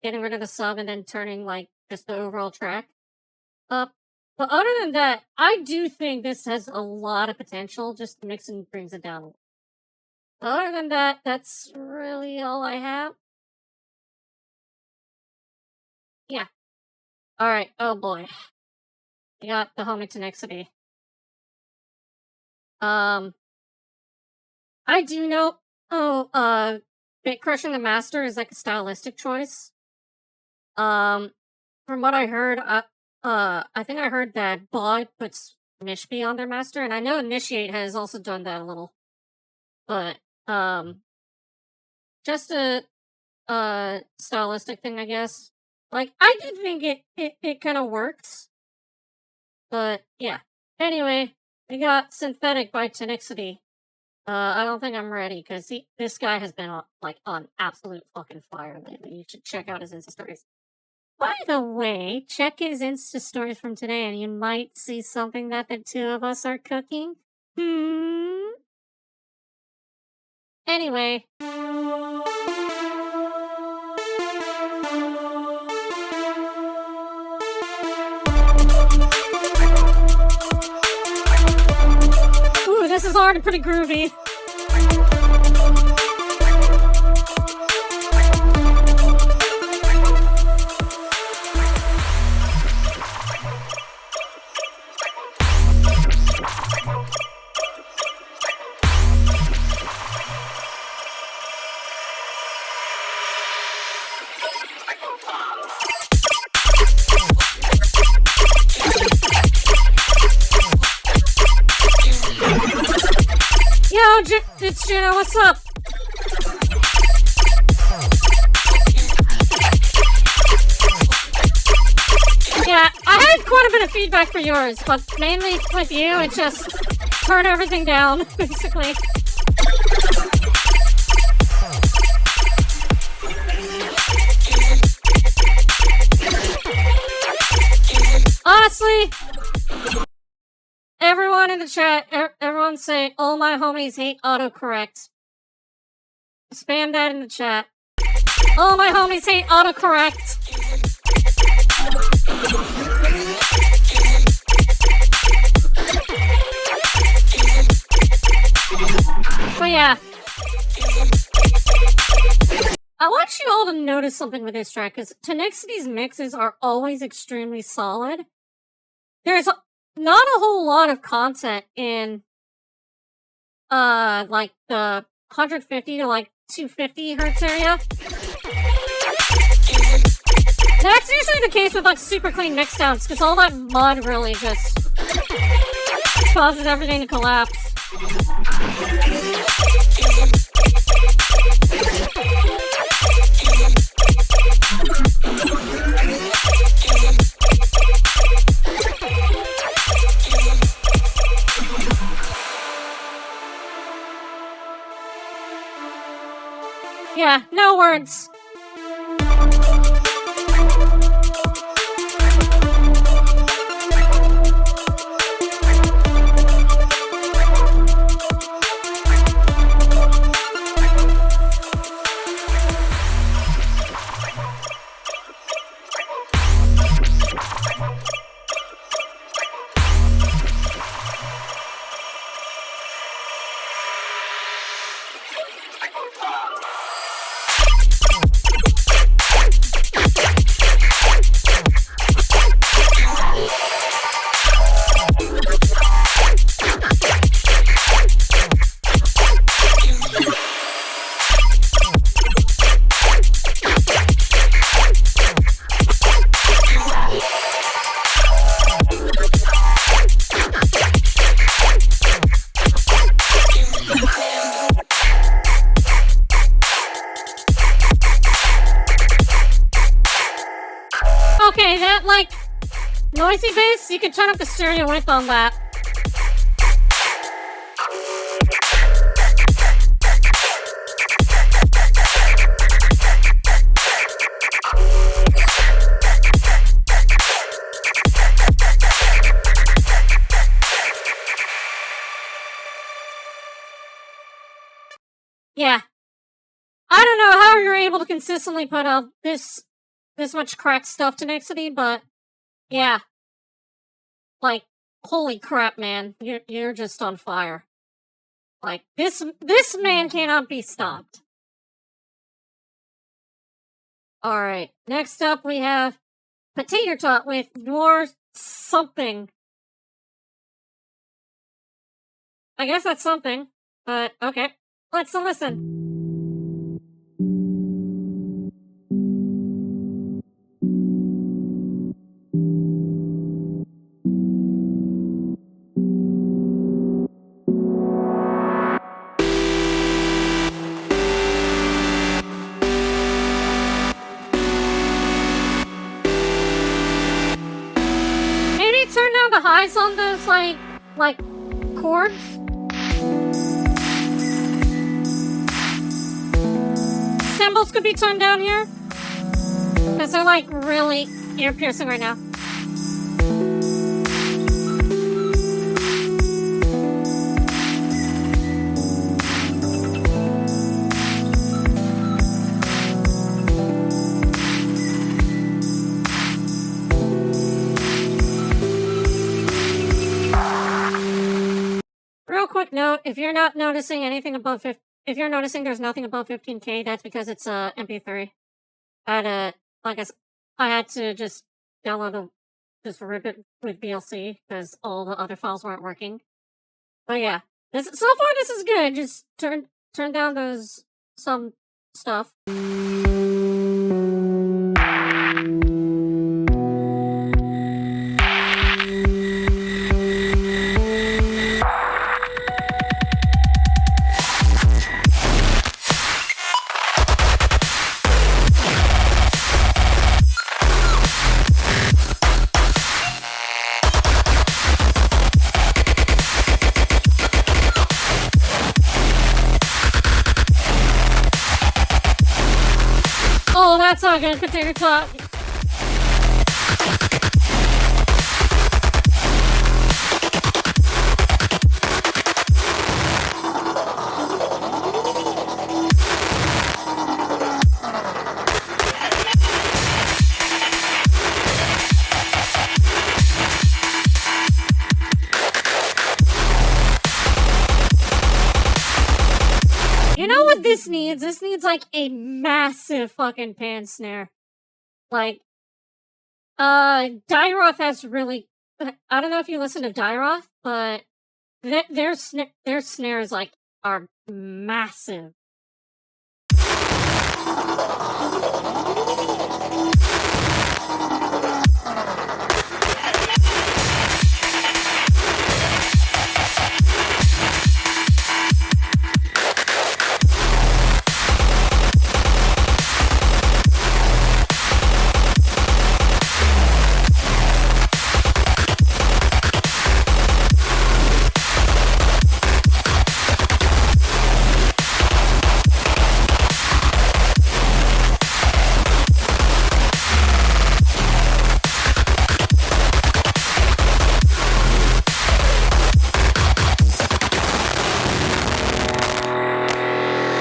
getting rid of the sub and then turning like just the overall track up. But other than that, I do think this has a lot of potential. Just mixing brings it down. Other than that, that's really all I have. Yeah. Alright, oh boy. We got the Homing Tenexity. I do know, Bit Crushing the Master is like a stylistic choice. From what I heard, I think I heard that Bog puts Mishpi on their master, and I know Initiate has also done that a little. But, just a stylistic thing, I guess. Like, I do think it kind of works. But, yeah. Anyway, we got Synthetic by Tenexity. I don't think I'm ready, because this guy has been on absolute fucking fire lately. You should check out his Insta stories. By the way, check his Insta stories from today, and you might see something that the two of us are cooking. Anyway. Ooh, this is already pretty groovy. Yo, it's Juno, what's up? Yeah, I had quite a bit of feedback for yours, but mainly with you, it's just turn everything down, basically. Honestly, everyone in the chat, everyone everyone say, "All my homies hate autocorrect." Spam that in the chat. All my homies hate autocorrect. But yeah. I want you all to notice something with this track, because Tenexity's mixes are always extremely solid. There's not a whole lot of content in, like the 150 to like 250 hertz area. That's usually the case with like super clean mix sounds, because all that mud really just causes everything to collapse. Yeah, no words. Okay, that, like, noisy bass, you can turn up the stereo width on that. Yeah. I don't know how you're able to consistently put out this much cracked stuff to Nexity, but yeah. Like, holy crap, man. You're just on fire. Like, this man cannot be stopped. Alright, next up we have Potato Tot with Your Something. I guess that's something, but okay. Let's listen. Turn down the highs on those, like, chords. Cymbals could be turned down here. Because they're, like, really ear-piercing right now. Real quick note, if you're not noticing anything above if you're noticing there's nothing above 15K, that's because it's MP3. I had to just download just rip it with VLC because all the other files weren't working. But yeah, so far this is good. Just turn down some stuff. Oh, that's not good. Potato Tot. this needs? This needs like a massive fucking pan snare. Like, Dairoth has really. I don't know if you listen to Dairoth, but their snares like are massive.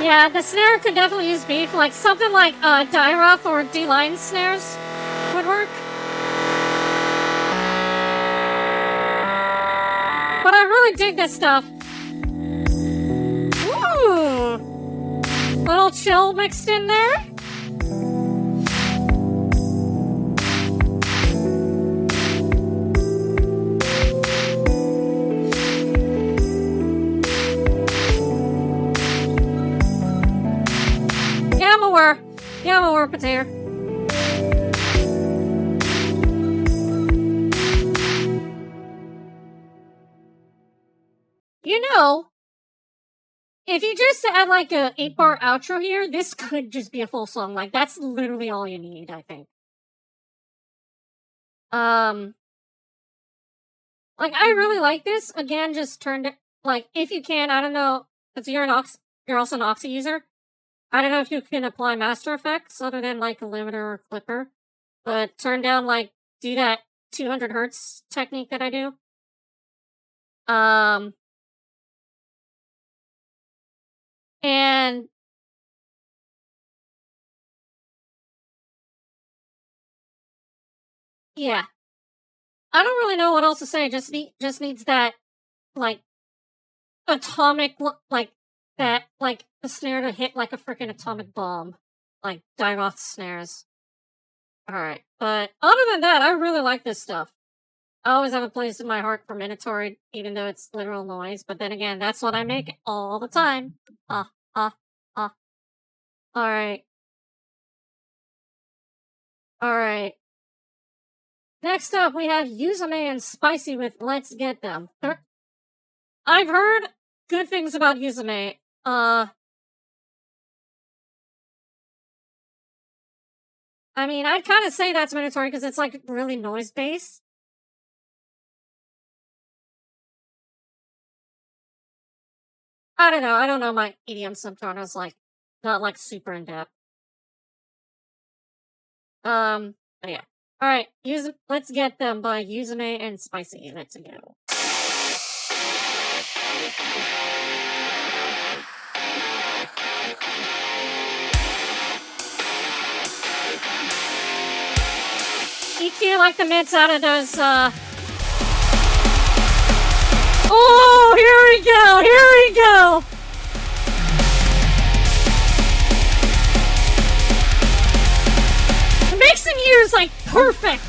Yeah, the snare could definitely use beef. Like something like Dairoth or D-Line snares would work. But I really dig this stuff. Ooh! Little chill mixed in there. Yeah, I'm aware, Potato. You know, if you just add like a 8-bar outro here, this could just be a full song. Like, that's literally all you need, I think. Like, I really like this. Again, just turned it, like, if you can, I don't know, because you're also an Oxy user. I don't know if you can apply Master Effects other than like a limiter or clipper, but turn down like do that 200 hertz technique that I do. And yeah, I don't really know what else to say. Just needs that like atomic like that like the snare to hit like a freaking atomic bomb, like Dairoth snares. Alright, but other than that, I really like this stuff. I always have a place in my heart for Minotaur, even though it's literal noise, but then again, that's what I make all the time. Alright. Alright. Next up, we have Yuzume and Spicy with Let's Get Them. I've heard good things about Yuzume. I mean, I'd kind of say that's Minotaur because it's like really noise-based. I don't know. I don't know my EDM subgenres like not like super in depth. But yeah. All right. Let's Get Them by Yuzume and Spicy. Let's go. EQ like the mids out of those, Oh, here we go! Here we go! The mixing here is like perfect!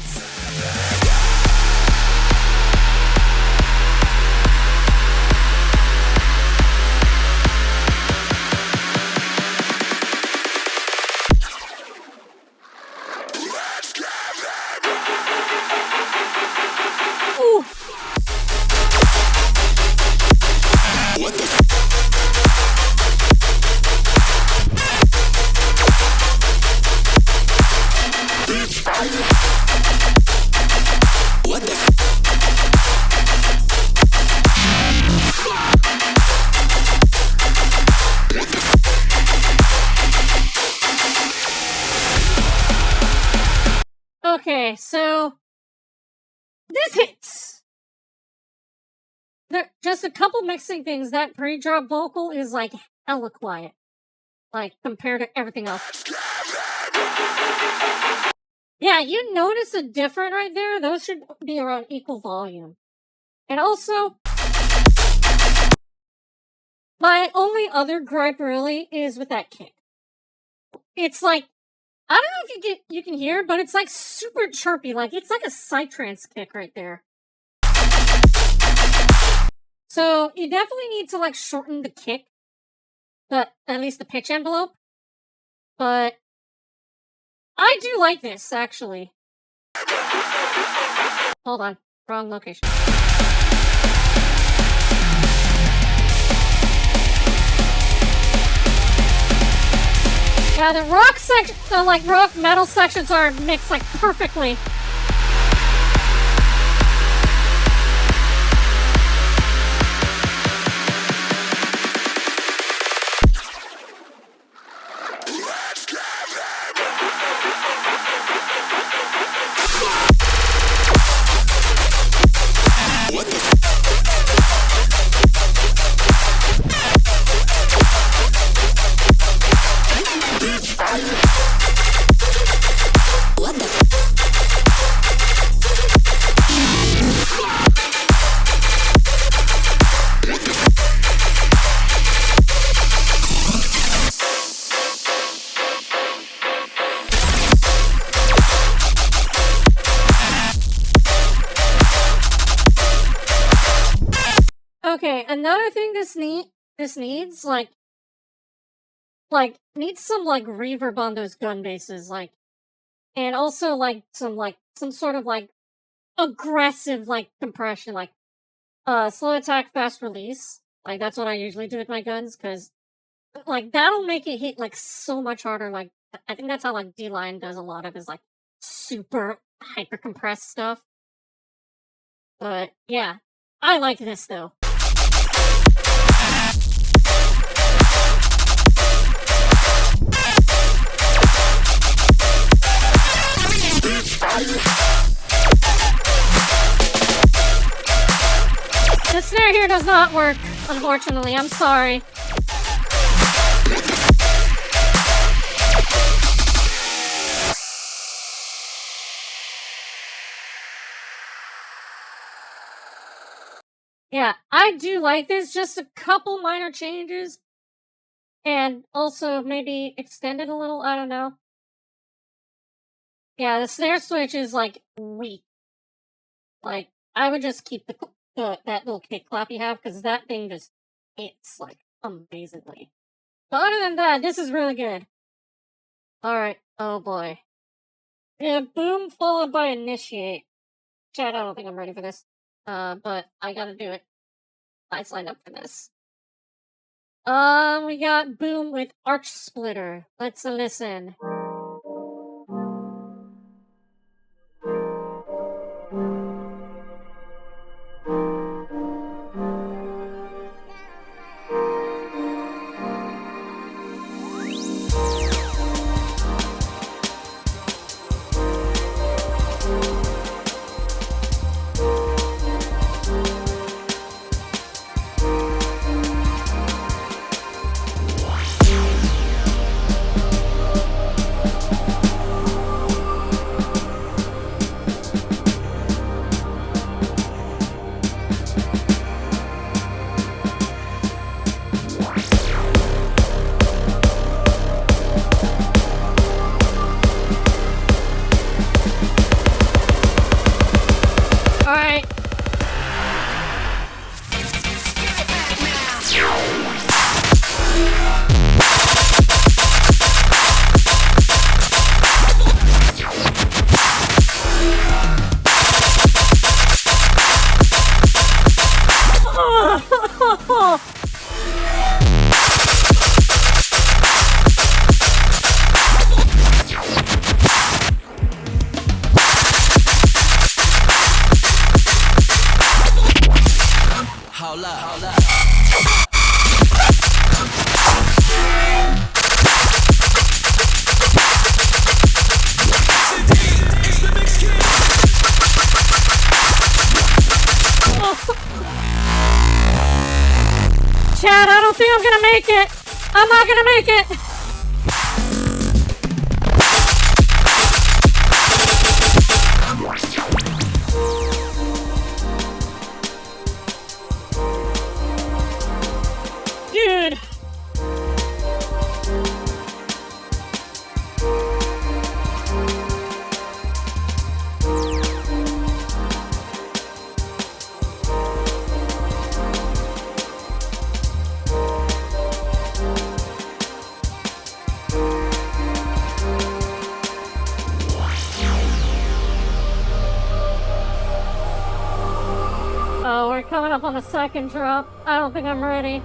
Ooh. Okay, so this hits. Just a couple mixing things. That pre-drop vocal is like hella quiet, like compared to everything else. Yeah, you notice a difference right there? Those should be around equal volume. And also, My only other gripe really is with that kick. It's like, I don't know if you can hear, but it's like super chirpy. Like, it's like a psytrance kick right there. So you definitely need to like shorten the kick, but at least the pitch envelope. But I do like this, actually. Hold on, wrong location. Yeah, the rock section, the like rock metal sections are mixed like perfectly. Okay, another thing this needs, like needs some like reverb on those gun bases, like, and also like some sort of like aggressive like compression, like slow attack, fast release. Like that's what I usually do with my guns, because like that'll make it hit like so much harder. Like I think that's how like D-Line does a lot of his like super hyper compressed stuff. But yeah, I like this though. The snare here does not work, unfortunately. I'm sorry. Yeah, I do like this. Just a couple minor changes. And also maybe extend it a little. I don't know. Yeah, the snare switch is like weak. Like, I would just keep that little kick clap you have, because that thing just hits like amazingly. But other than that, this is really good. Alright, oh boy. Yeah, boom followed by initiate. Chad, I don't think I'm ready for this. But I gotta do it. I signed up for this. We got boom with Arch Splitter. Let's listen. Alright. Hold up. Chad, I don't think I'm gonna make it. I'm not gonna make it. Dude. coming up on the second drop. I don't think I'm ready.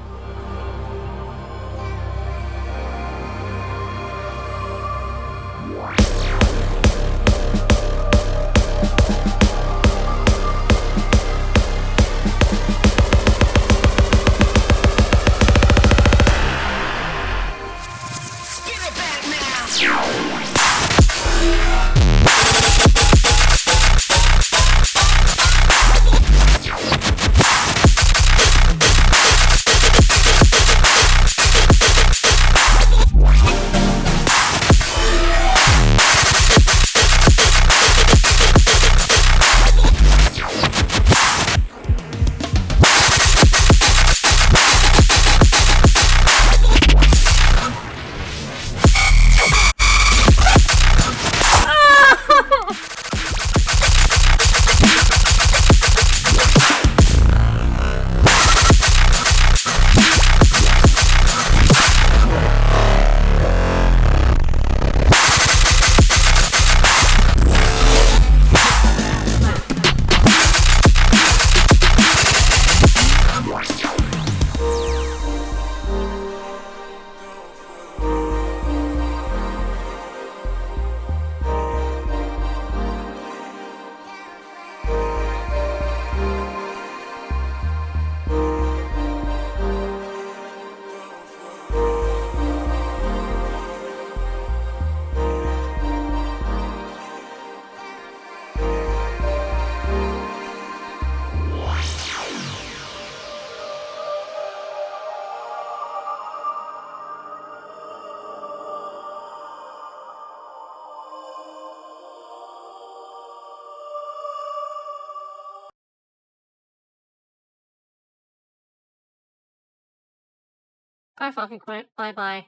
I fucking quit. Bye-bye.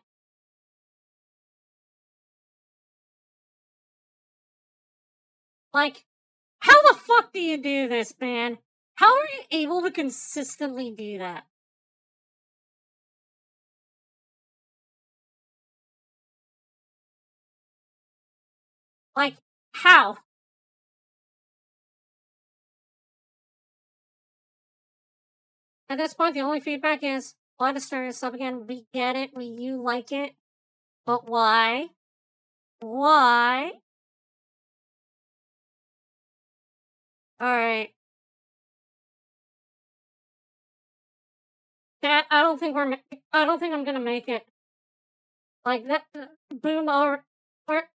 Like, how the fuck do you do this, man? How are you able to consistently do that? Like, how? At this point, the only feedback is, why to start us up again? We get it, you like it, but why? Why? Alright. That, I don't think I'm gonna make it. Like, that, boom, we're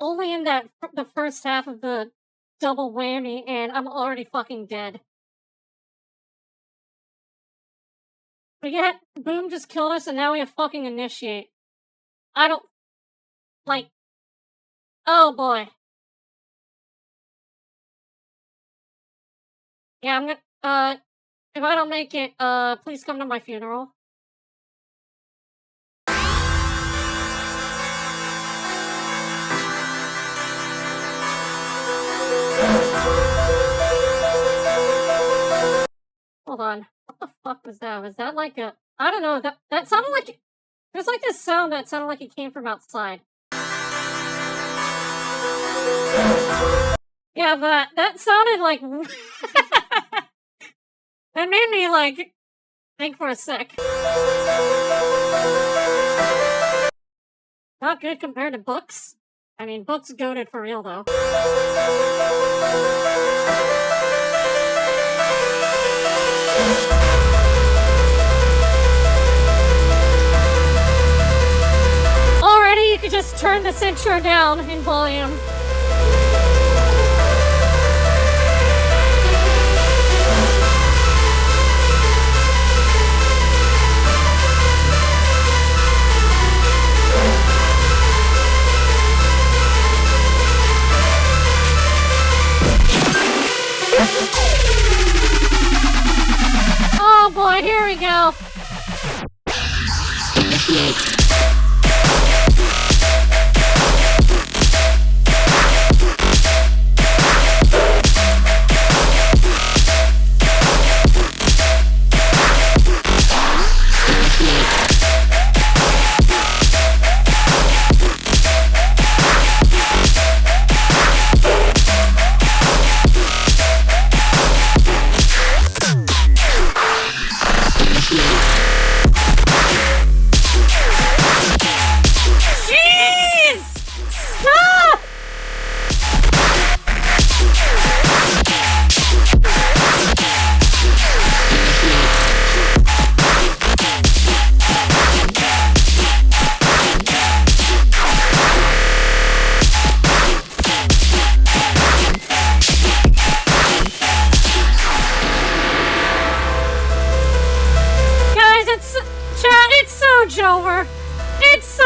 only in the first half of the double whammy, and I'm already fucking dead. But yet, boom just killed us, and now we have fucking initiate. I don't... Like... Oh boy. Yeah, I'm gonna... If I don't make it, please come to my funeral. Hold on. What the fuck was that? Was that like a... I don't know, that sounded like... There's like this sound that sounded like it came from outside. Yeah, but that sounded like... That made me, like, think for a sec. Not good compared to books. I mean, books goated for real, though. Already, you could just turn this intro down in volume. Oh boy, here we go.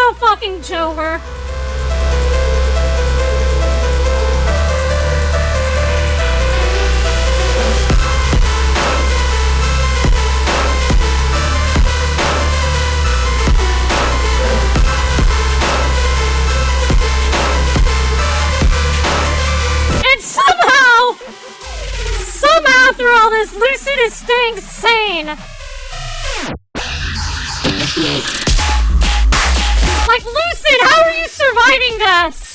go, fucking Jover! Somehow through all this, Lucid is staying sane! Like, Lucid, how are you surviving this?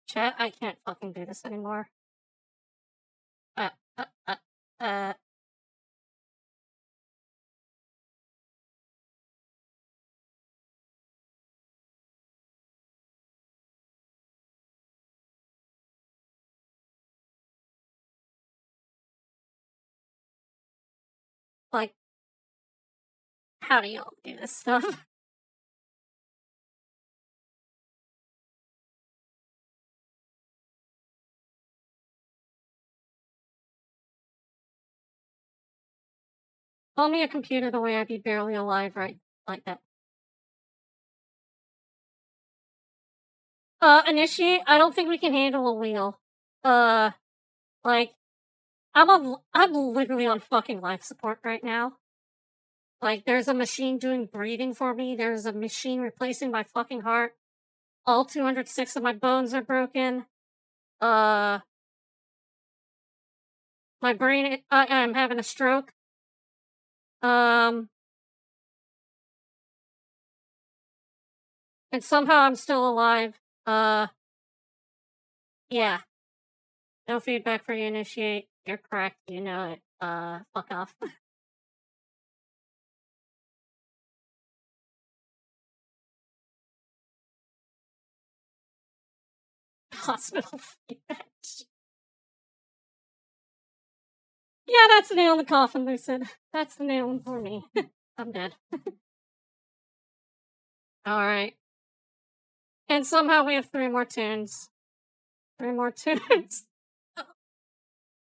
Chat, I can't fucking do this anymore. Like, how do y'all do this stuff? Call me a computer the way I'd be barely alive, right? Like that. Initiate, I don't think we can handle a wheel. Like, I'm literally on fucking life support right now. Like, there's a machine doing breathing for me, there's a machine replacing my fucking heart. All 206 of my bones are broken. My brain, I'm having a stroke. And somehow I'm still alive. Yeah. No feedback for you, initiate. You're correct, you know it. Fuck off. Hospital feedback. Yeah, that's the nail in the coffin, Lucid. That's the nail for me. I'm dead. Alright. And somehow we have 3 more tunes. 3 more tunes.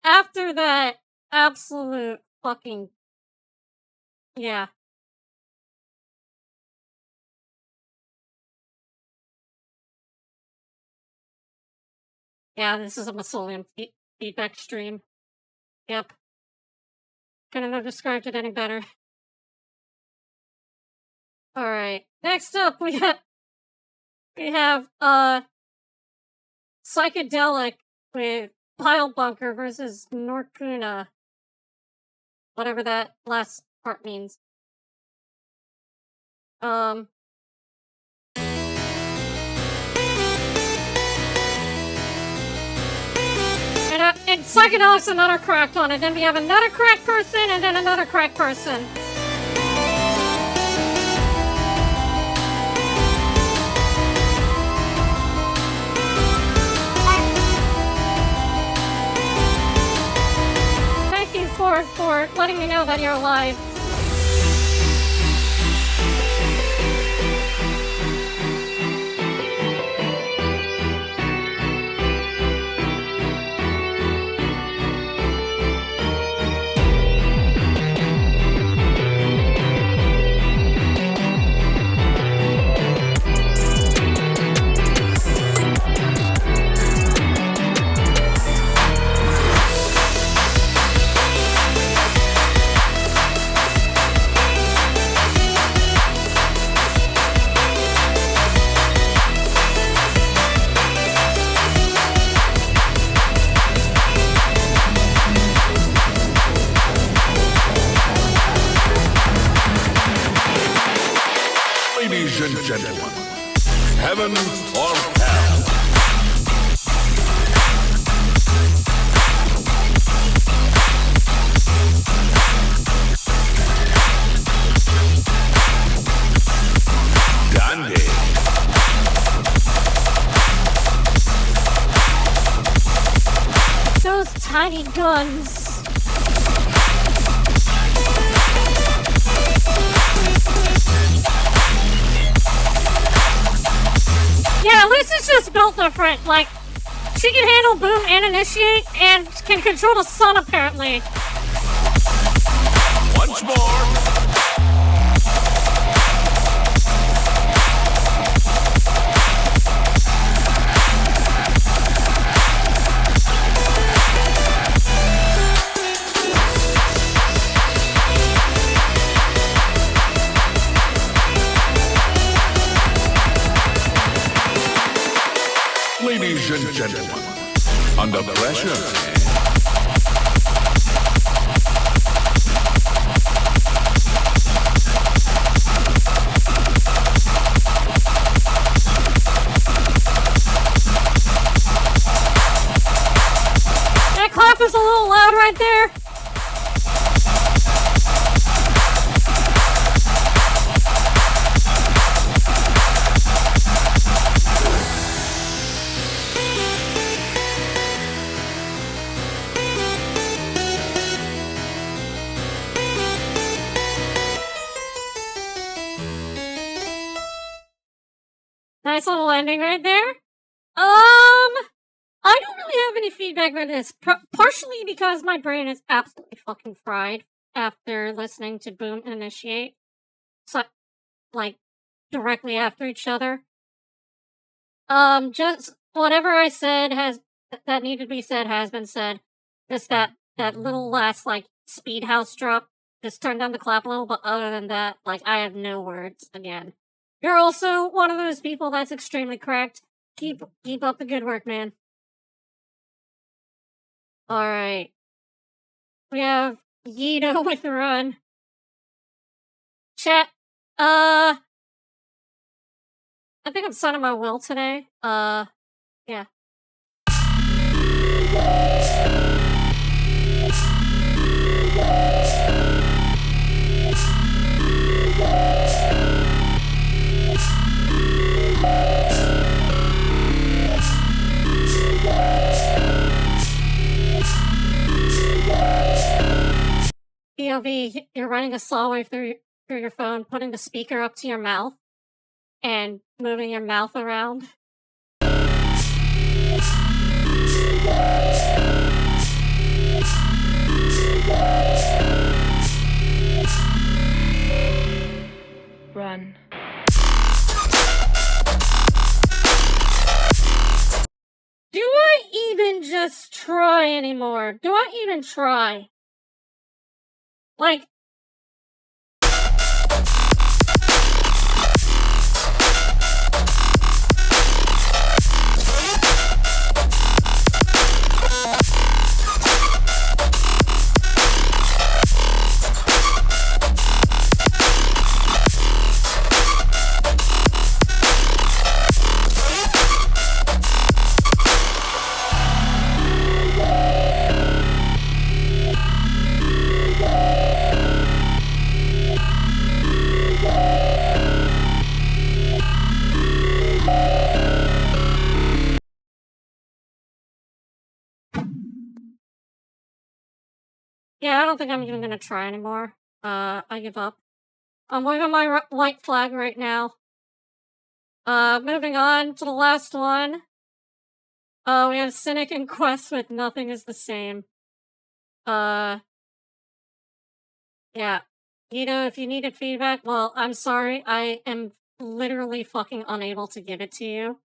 After that, absolute fucking... Yeah. Yeah, this is a Masolium feedback stream. Yep. Couldn't have described it any better. Alright. Next up, we have, Psychedelic with Pile Bunker versus Norkuna. Whatever that last part means. And Psychedelic's another cracked on it. Then we have another cracked person, and then another cracked person. Thank you for letting me know that you're alive. Ladies and gentlemen, heaven or hell? Dandy. Those tiny guns. Yeah, Lucy's just built different. Like, she can handle boom and initiate, and can control the sun apparently. Once more. Ladies and gentlemen, under pressure. That clap is a little loud right there. Nice little ending right there. I don't really have any feedback for this, partially because my brain is absolutely fucking fried after listening to Boom and Initiate. So, like, directly after each other. Just whatever I said that needed to be said has been said. Just that little last, like, speed house drop just turned down the clap a little, but other than that, like, I have no words again. You're also one of those people that's extremely cracked. Keep up the good work, man. Alright. We have Yito with the run. Chat, I think I'm signing my will today. Yeah. POV, you're running a saw wave through your phone, putting the speaker up to your mouth, and moving your mouth around. Run. Do I even just try anymore? Do I even try? Like, yeah, I don't think I'm even gonna try anymore. I give up. I'm waving my white flag right now. Moving on to the last one. We have Cynic and Quest with Nothing is the Same. Yeah. If you needed feedback, well, I'm sorry. I am literally fucking unable to give it to you.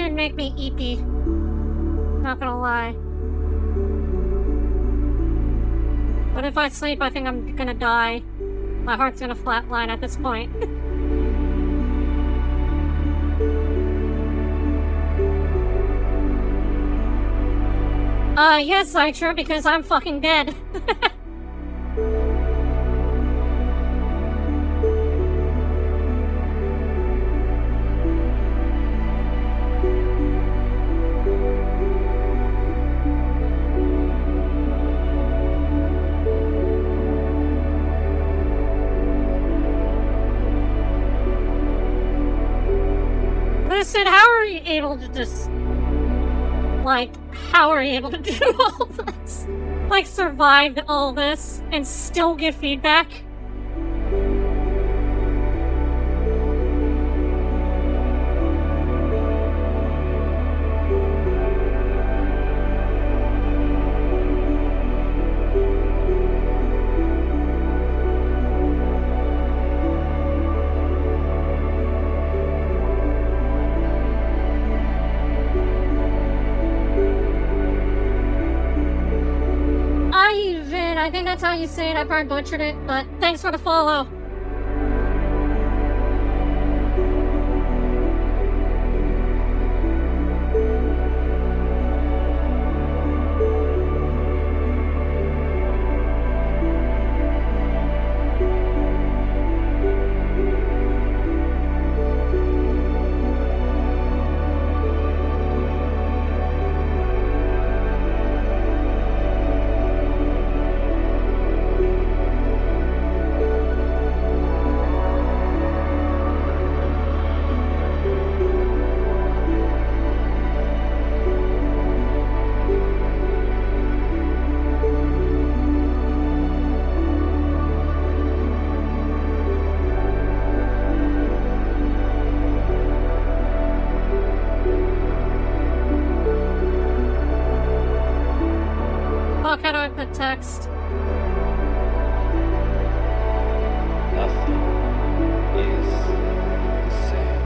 did make me eepy. Not gonna lie. But if I sleep, I think I'm gonna die. My heart's gonna flatline at this point. Yes, Citra, because I'm fucking dead. Listen, how are you able to just... Like, how are you able to do all this? Like, survive all this and still give feedback? I think that's how you say it. I probably butchered it, but thanks for the follow. Fuck, how do I put text? Nothing is the same.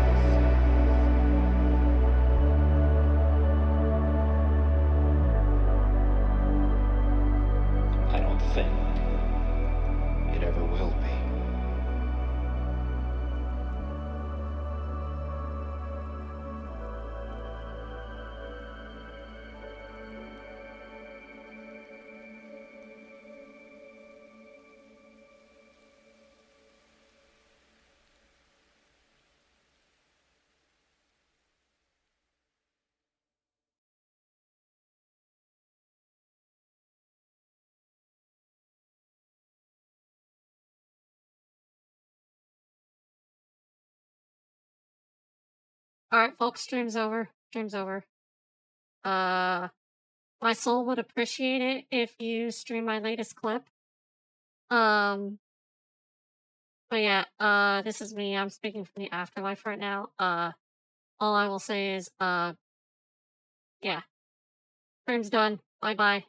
I don't think it ever will be. Alright, folks, stream's over. Stream's over. My soul would appreciate it if you stream my latest clip. But yeah, this is me. I'm speaking from the afterlife right now. All I will say is, yeah. Stream's done. Bye-bye.